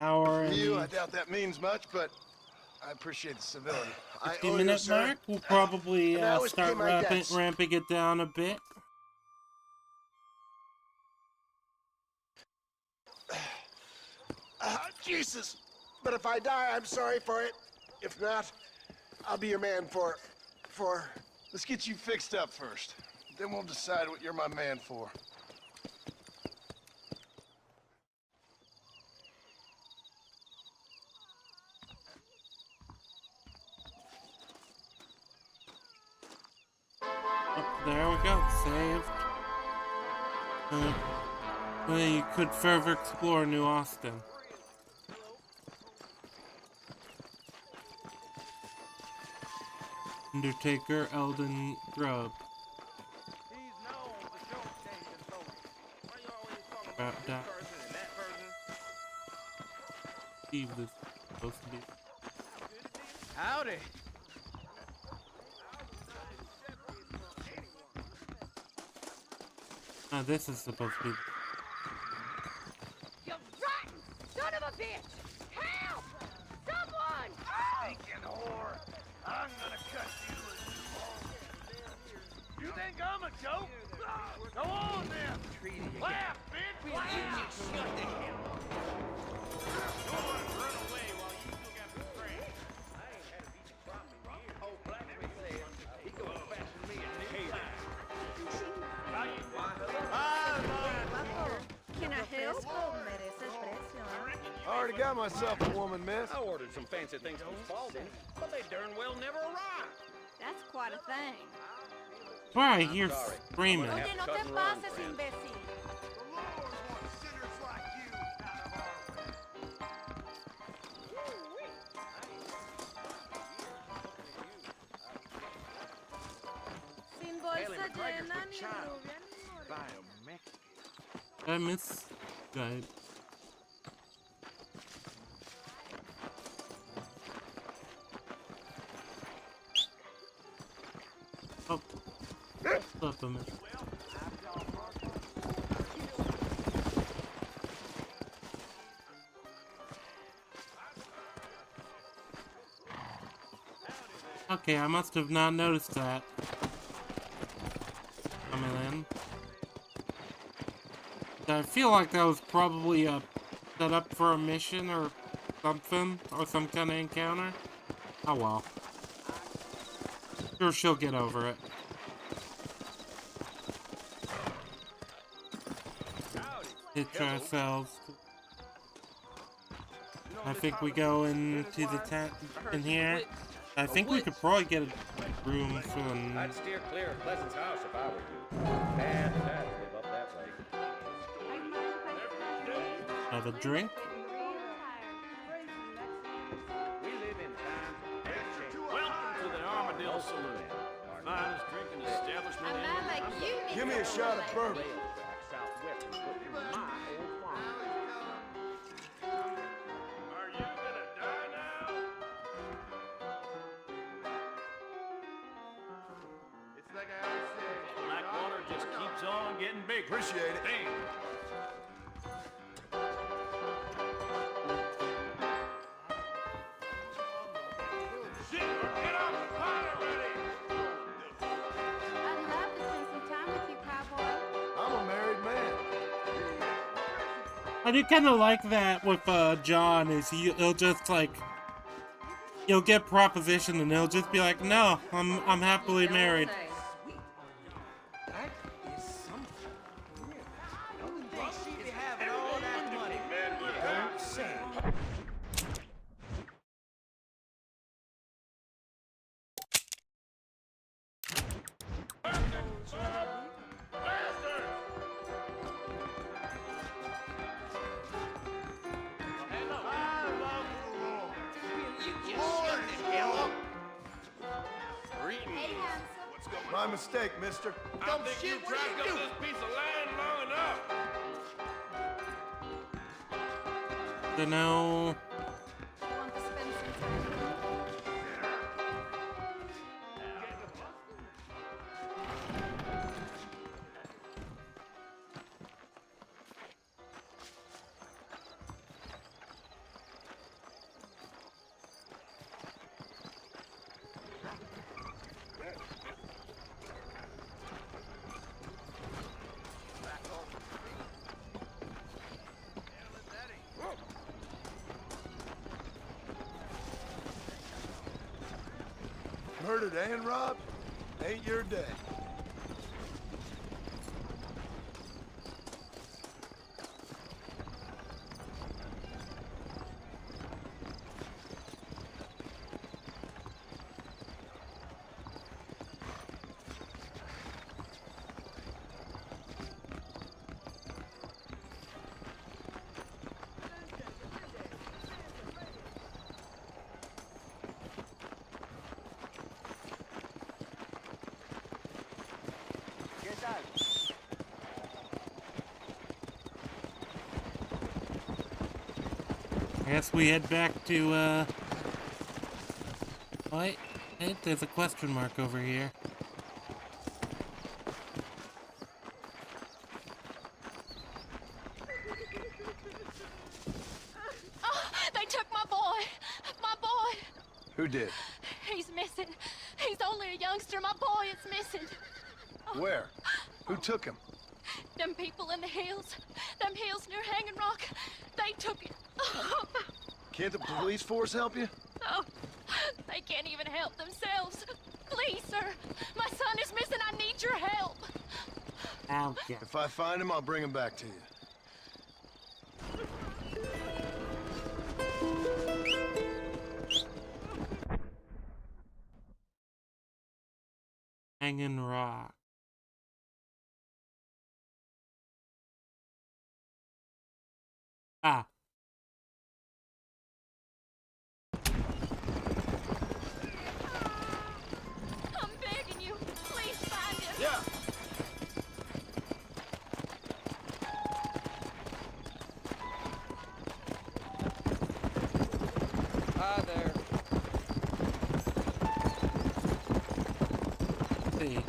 Hour and you. I doubt that means much, but I appreciate the civility. 50-minute mark. We'll probably start ramping it down a bit. Jesus. But if I die, I'm sorry for it. If not, I'll be your man for... Let's get you fixed up first. Then we'll decide what you're my man for. Oh, there we go. Saved. Then you could further explore New Austin. Undertaker, Eldon, Grub. About that. Steve is supposed to be. Howdy. This is supposed to be. You rotten son of a bitch! Help! Someone! Stinking whore! I'm gonna cut you as you think I'm a joke? Go on then! Laugh, bitch! Laugh! Shut the hell up! Run away while you still got the strength. I ain't had a decent crop in years. Oh, Blackman said he goes faster than me and Nick. Can I help? I already got myself a woman, miss. I ordered some fancy things from Spalding, but they darn well never arrived. That's quite a thing. Where I hear screaming. Oye, no te pases, imbécil. Sin bolsa llena ni rubia ni morena. I miss guide. Oh, stop a minute. Okay, I must have not noticed that. Coming in. I feel like that was probably a set up for a mission or something, or some kind of encounter. Oh well. Sure, she'll get over it. Hitch ourselves. I think we go into the tent in here. I think we could probably get a room for them. I'd steer clear of Pleasant's house if I were you. Bad to live up that way. Have a drink? We live in times of great change. Welcome to the Armadillo Saloon. Finest drinking establishment A in man like you needs Give me a to shot of like bourbon. Southwest and put through my old farm. Are you gonna die now? It's like I always say. Blackwater just keeps on getting bigger. Appreciate it. Damn. Shit, get off the pot already! I'd love to spend some time with you, cowboy. I'm a married man. I do kind of like that with John. Is he'll just like he'll get propositioned and he'll just be like, no, I'm happily married. That is something. Don't think she'd be having all that money. Don't say. Hey, handsome. My mistake, mister. I think you tracked up this piece of land long enough. Dunno. Want to spend some time with me? Murdered and robbed? Ain't your day. I guess we head back to, wait, hey, there's a question mark over here. Oh, they took my boy. My boy. Who did? He's missing. He's only a youngster. My boy is missing. Where? Who took him? Them people in the hills. Them hills near Hanging Rock. They took it. Oh, Can't the police force help you? oh, they can't even help themselves. Please, sir. My son is missing. I need your help. Ow, yeah. If I find him, I'll bring him back to you. Hanging Rock. Ah. I'm begging you. Please find him. Yeah. Hi there. See.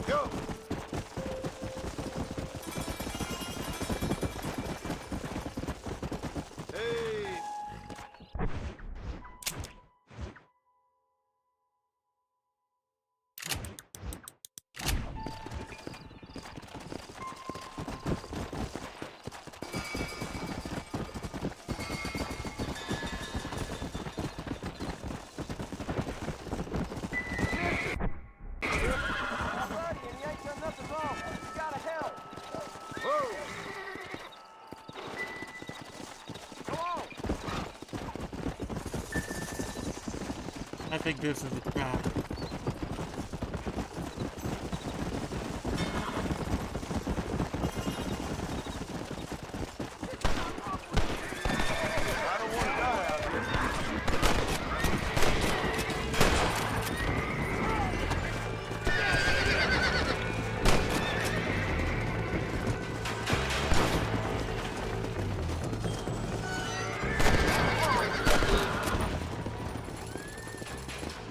Go! Hey! I think this is a trap.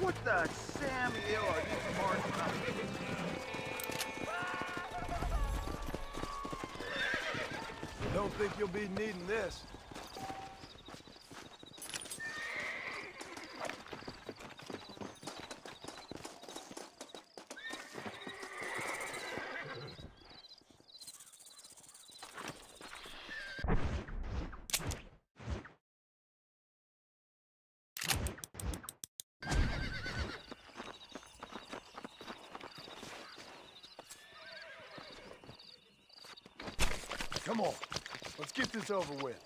What the Samuel are you marching up? Don't think you'll be needing this. Come on, let's get this over with.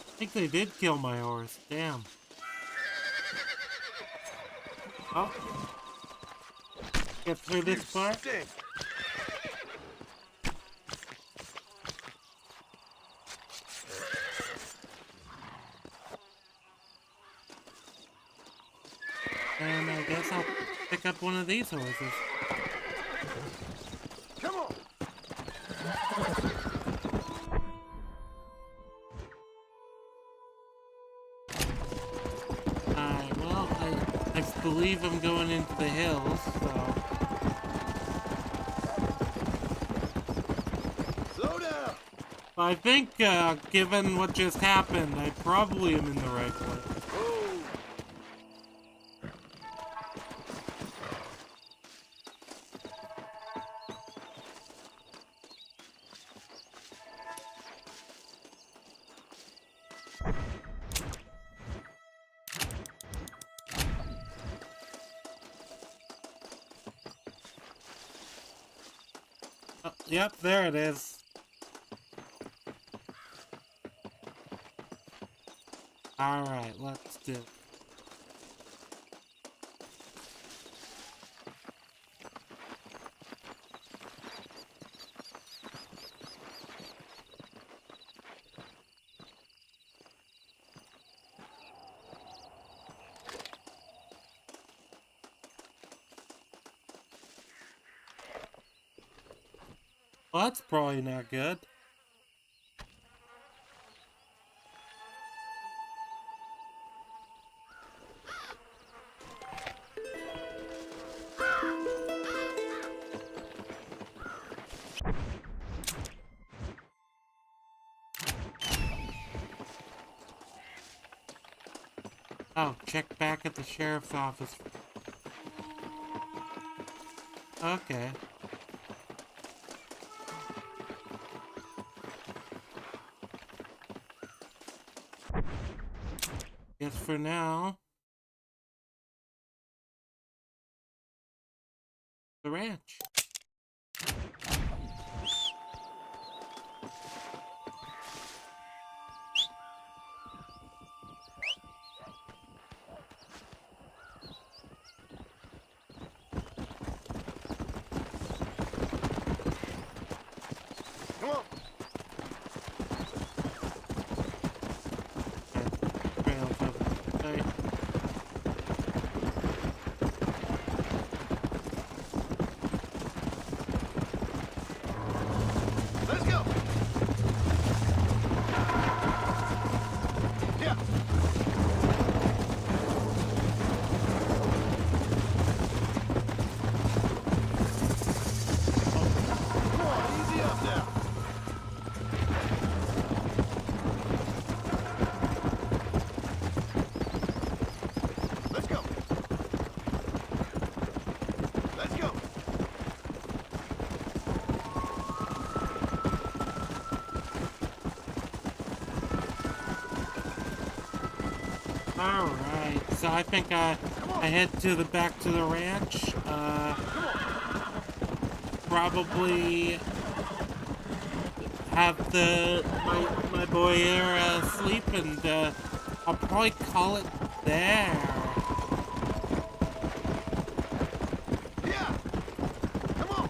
I think they did kill my horse. Damn. Oh. Get through this part. Stink. And I guess I'll pick up one of these horses. Come on. Alright, well, I believe I'm going into the hills, so... Slow down. I think, given what just happened, I probably am in the right place. Yep, there it is. Alright, let's do it. Well, that's probably not good. Oh, check back at the sheriff's office. Okay. Guess for now, the ranch. Come on. Trails up. Hey. Alright, so I think I head to the back to the ranch. Probably have my boy here sleep, and I'll probably call it there. Yeah. Come on.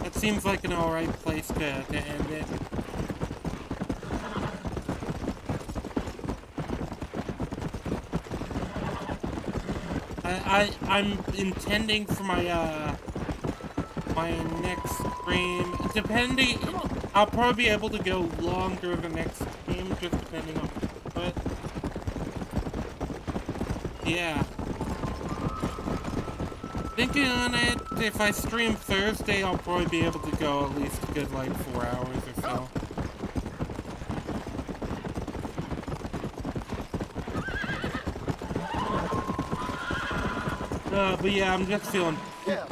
That seems like an alright place to end it. I'm intending for my my next stream, depending, I'll probably be able to go longer the next stream, just depending on, but yeah. Thinking on it, if I stream Thursday, I'll probably be able to go at least a good, like, 4 hours or so. But yeah, I'm just feeling... Yeah.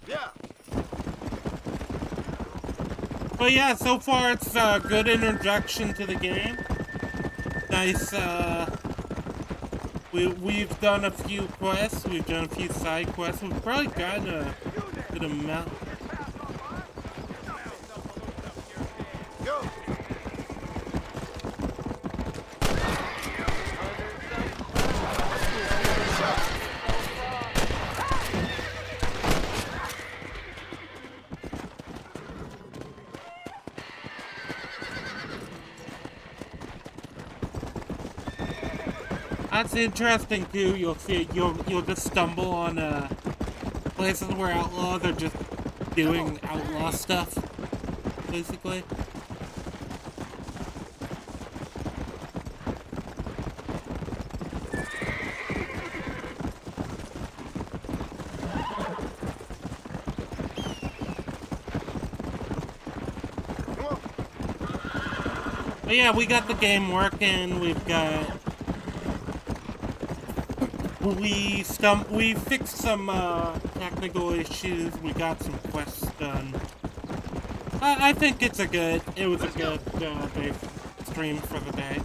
Yeah. But yeah, so far it's a good introduction to the game. Nice, we've done a few quests, we've done a few side quests, we've probably gotten a good amount. Go. That's interesting too. You'll see, you'll just stumble on places where outlaws are just doing outlaw stuff, basically. But yeah, we got the game working. We've got. We fixed some technical issues. We got some quests done. I think it was a good day stream for the day.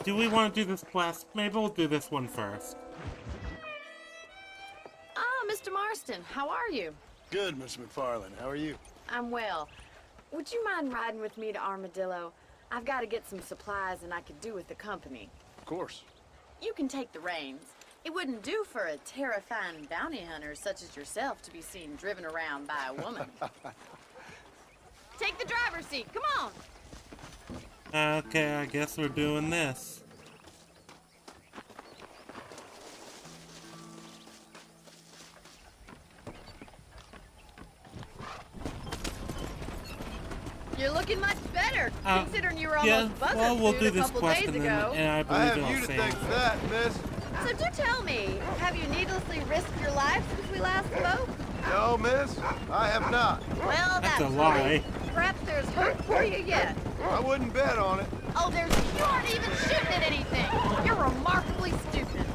Do we want to do this quest? Maybe we'll do this one first. Ah, Mr. Marston, how are you? Good, Mr. McFarland. How are you? I'm well. Would you mind riding with me to Armadillo? I've got to get some supplies and I could do with the company. Of course. You can take the reins. It wouldn't do for a terrifying bounty hunter such as yourself to be seen driven around by a woman. Take the driver's seat, come on! Okay, I guess we're doing this. You're looking much better, considering you were almost buzzing well, we'll do a this couple quest days and ago. I believe I have it'll you to save. thank for that, miss. So do tell me, have you needlessly risked your life since we last spoke? No, miss, I have not. Well, That's a lie. Perhaps there's hope for you yet. I wouldn't bet on it. Oh, you aren't even shooting at anything. You're remarkably stupid.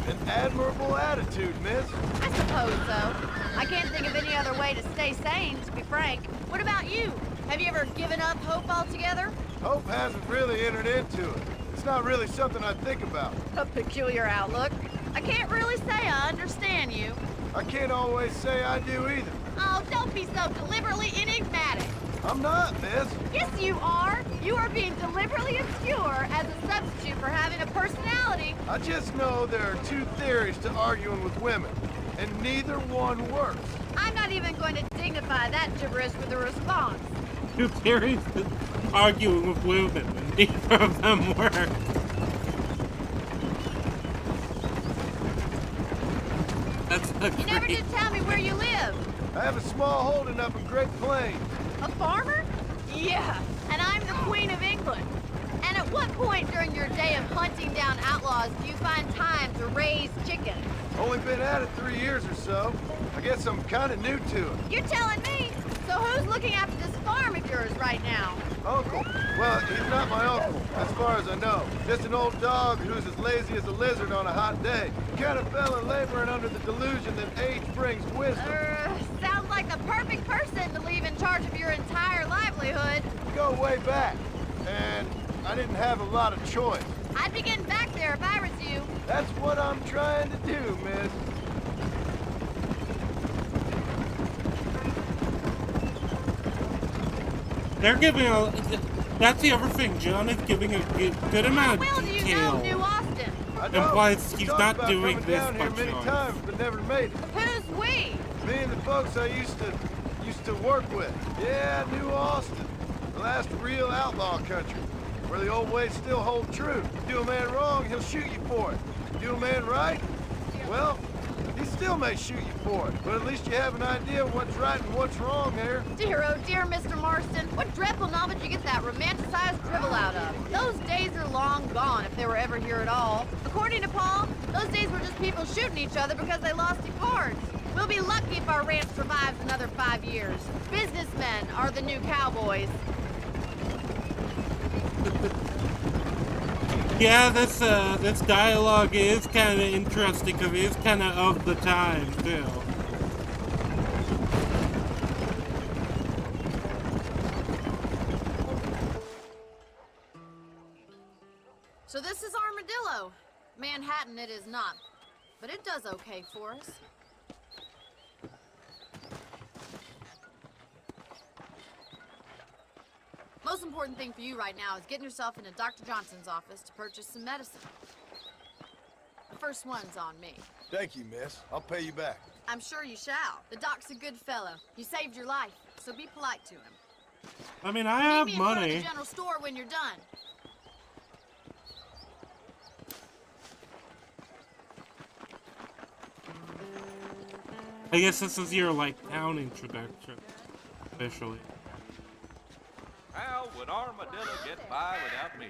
An admirable attitude, miss. I suppose so. I can't think of any other way to stay sane, to be frank. What about you? Have you ever given up hope altogether? Hope hasn't really entered into it. It's not really something I think about. A peculiar outlook. I can't really say I understand you. I can't always say I do either. Oh, don't be so deliberately enigmatic. I'm not, miss. Yes, you are. You are being deliberately obscure as a substitute for having a personality. I just know there are two theories to arguing with women, and neither one works. I'm not even going to dignify that gibberish with a response. Two theories arguing with women, and neither of them work. You never did tell me where you live. I have a small holding up in Great Plains. A farmer? Yeah, and I'm the Queen of England. And at what point during your day of hunting down outlaws do you find time to raise chickens? Only been at it 3 years or so. I guess I'm kind of new to it. You're telling me? So who's looking after this farm of yours right now? Uncle. Well, he's not my uncle, as far as I know. Just an old dog who's as lazy as a lizard on a hot day. The kind of fella laboring under the delusion that age brings wisdom. Sounds like the perfect person to leave in charge of your entire livelihood. We go way back, and I didn't have a lot of choice. I'd be getting back there if I was you. That's what I'm trying to do, miss. They're giving a... That's the other thing. John is giving a good amount of Well, do you know New detail. Austin? Implies he's Talked not about doing coming this down by here many choice. times, but never made it. Who's we? Me and the folks I used to work with. Yeah, New Austin. The last real outlaw country. Where the old ways still hold true. Do a man wrong, he'll shoot you for it. Do a man right, well, he still may shoot you for it. But at least you have an idea of what's right and what's wrong here. Dear, oh dear, Mr. Marston. What dreadful novel did you get that romanticized drivel out of? Those days are long gone, if they were ever here at all. According to Paul, those days were just people shooting each other because they lost at cards. We'll be lucky if our ranch survives another 5 years. Businessmen are the new cowboys. Yeah, this dialogue is kind of interesting because it is kind of the time too. So this is Armadillo. Manhattan it is not, but it does okay for us. Most important thing for you right now is getting yourself into Dr. Johnson's office to purchase some medicine. The first one's on me. Thank you, miss. I'll pay you back. I'm sure you shall. The doc's a good fellow. He saved your life, so be polite to him. I mean, I have Meet me in front of money. the general store when you're done. I guess this is your, like, town introduction, officially. How would Armadillo get by without me?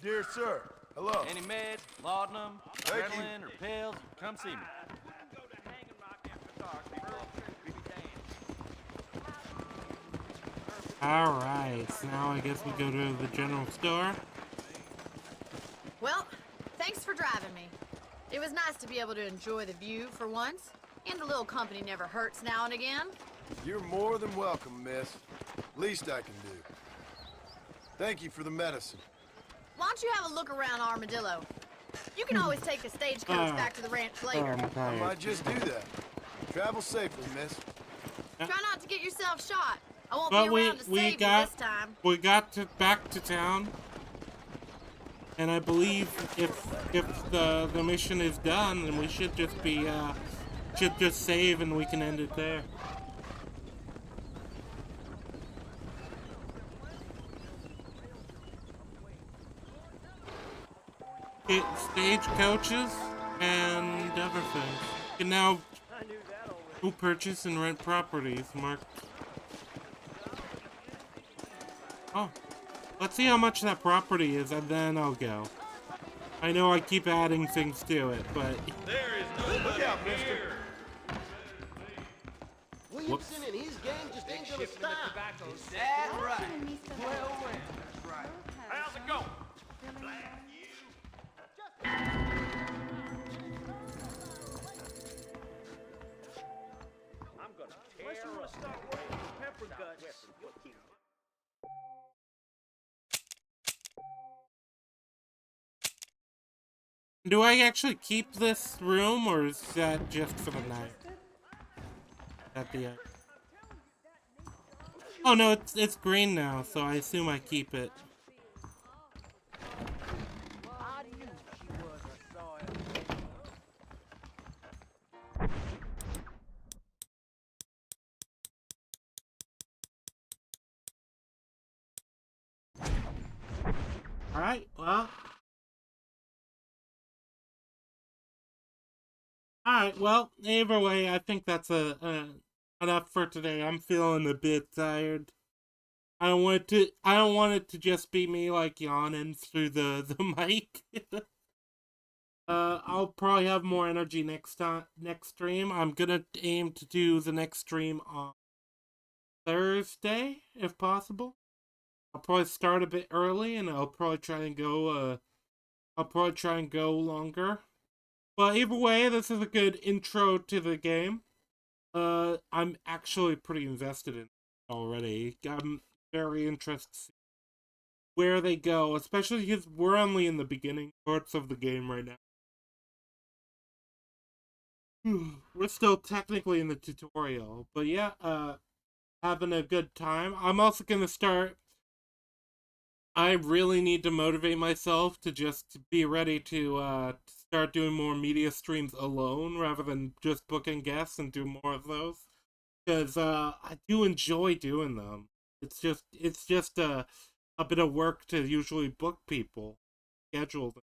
Dear sir, hello. Any meds, laudanum, Thank you. adrenaline, or pills, come see me. Alright, so now I guess we go to the general store. Well, thanks for driving me. It was nice to be able to enjoy the view for once, and a little company never hurts now and again. You're more than welcome, miss. Least I can do. Thank you for the medicine. Why don't you have a look around Armadillo? You can always take the stagecoach back to the ranch later. I might just do that. Travel safely, miss. Try not to get yourself shot. I won't But be around to save you this time. we got back to town, and I believe if the mission is done, then we should just be should just save and we can end it there. Okay, stagecoaches and other things. You can now purchase and rent properties marked. Oh, let's see how much that property is, and then I'll go. I know I keep adding things to it, but... There is no Look out, mister. Williamson and his gang just ain't gonna stop. That's right. Well, that's right. How's it going? I'm gonna Unless you want to start working with pepper guts. Do I actually keep this room, or is that just for the night? At the end. Oh no, it's green now, so I assume I keep it. I knew she was a soil. Alright, well. Alright, well, either way, I think that's enough for today. I'm feeling a bit tired. I don't want it to just be me, like, yawning through the mic. I'll probably have more energy next stream. I'm gonna aim to do the next stream on Thursday, if possible. I'll probably start a bit early, and I'll probably try and go, longer. But either way, this is a good intro to the game. I'm actually pretty invested in it already. I'm very interested to see where they go, especially because we're only in the beginning parts of the game right now. We're still technically in the tutorial, but yeah, having a good time. I'm also gonna start. I really need to motivate myself to just be ready to start doing more media streams alone rather than just booking guests and do more of those. Because I do enjoy doing them. It's just a bit of work to usually book people, schedule them.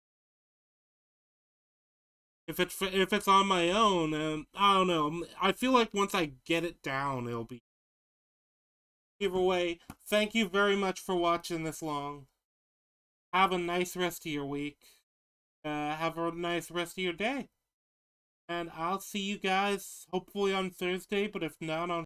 If it's on my own, and I don't know, I feel like once I get it down, it'll be. Either way, thank you very much for watching this long. Have a nice rest of your week. Have a nice rest of your day. And I'll see you guys hopefully on Thursday, but if not on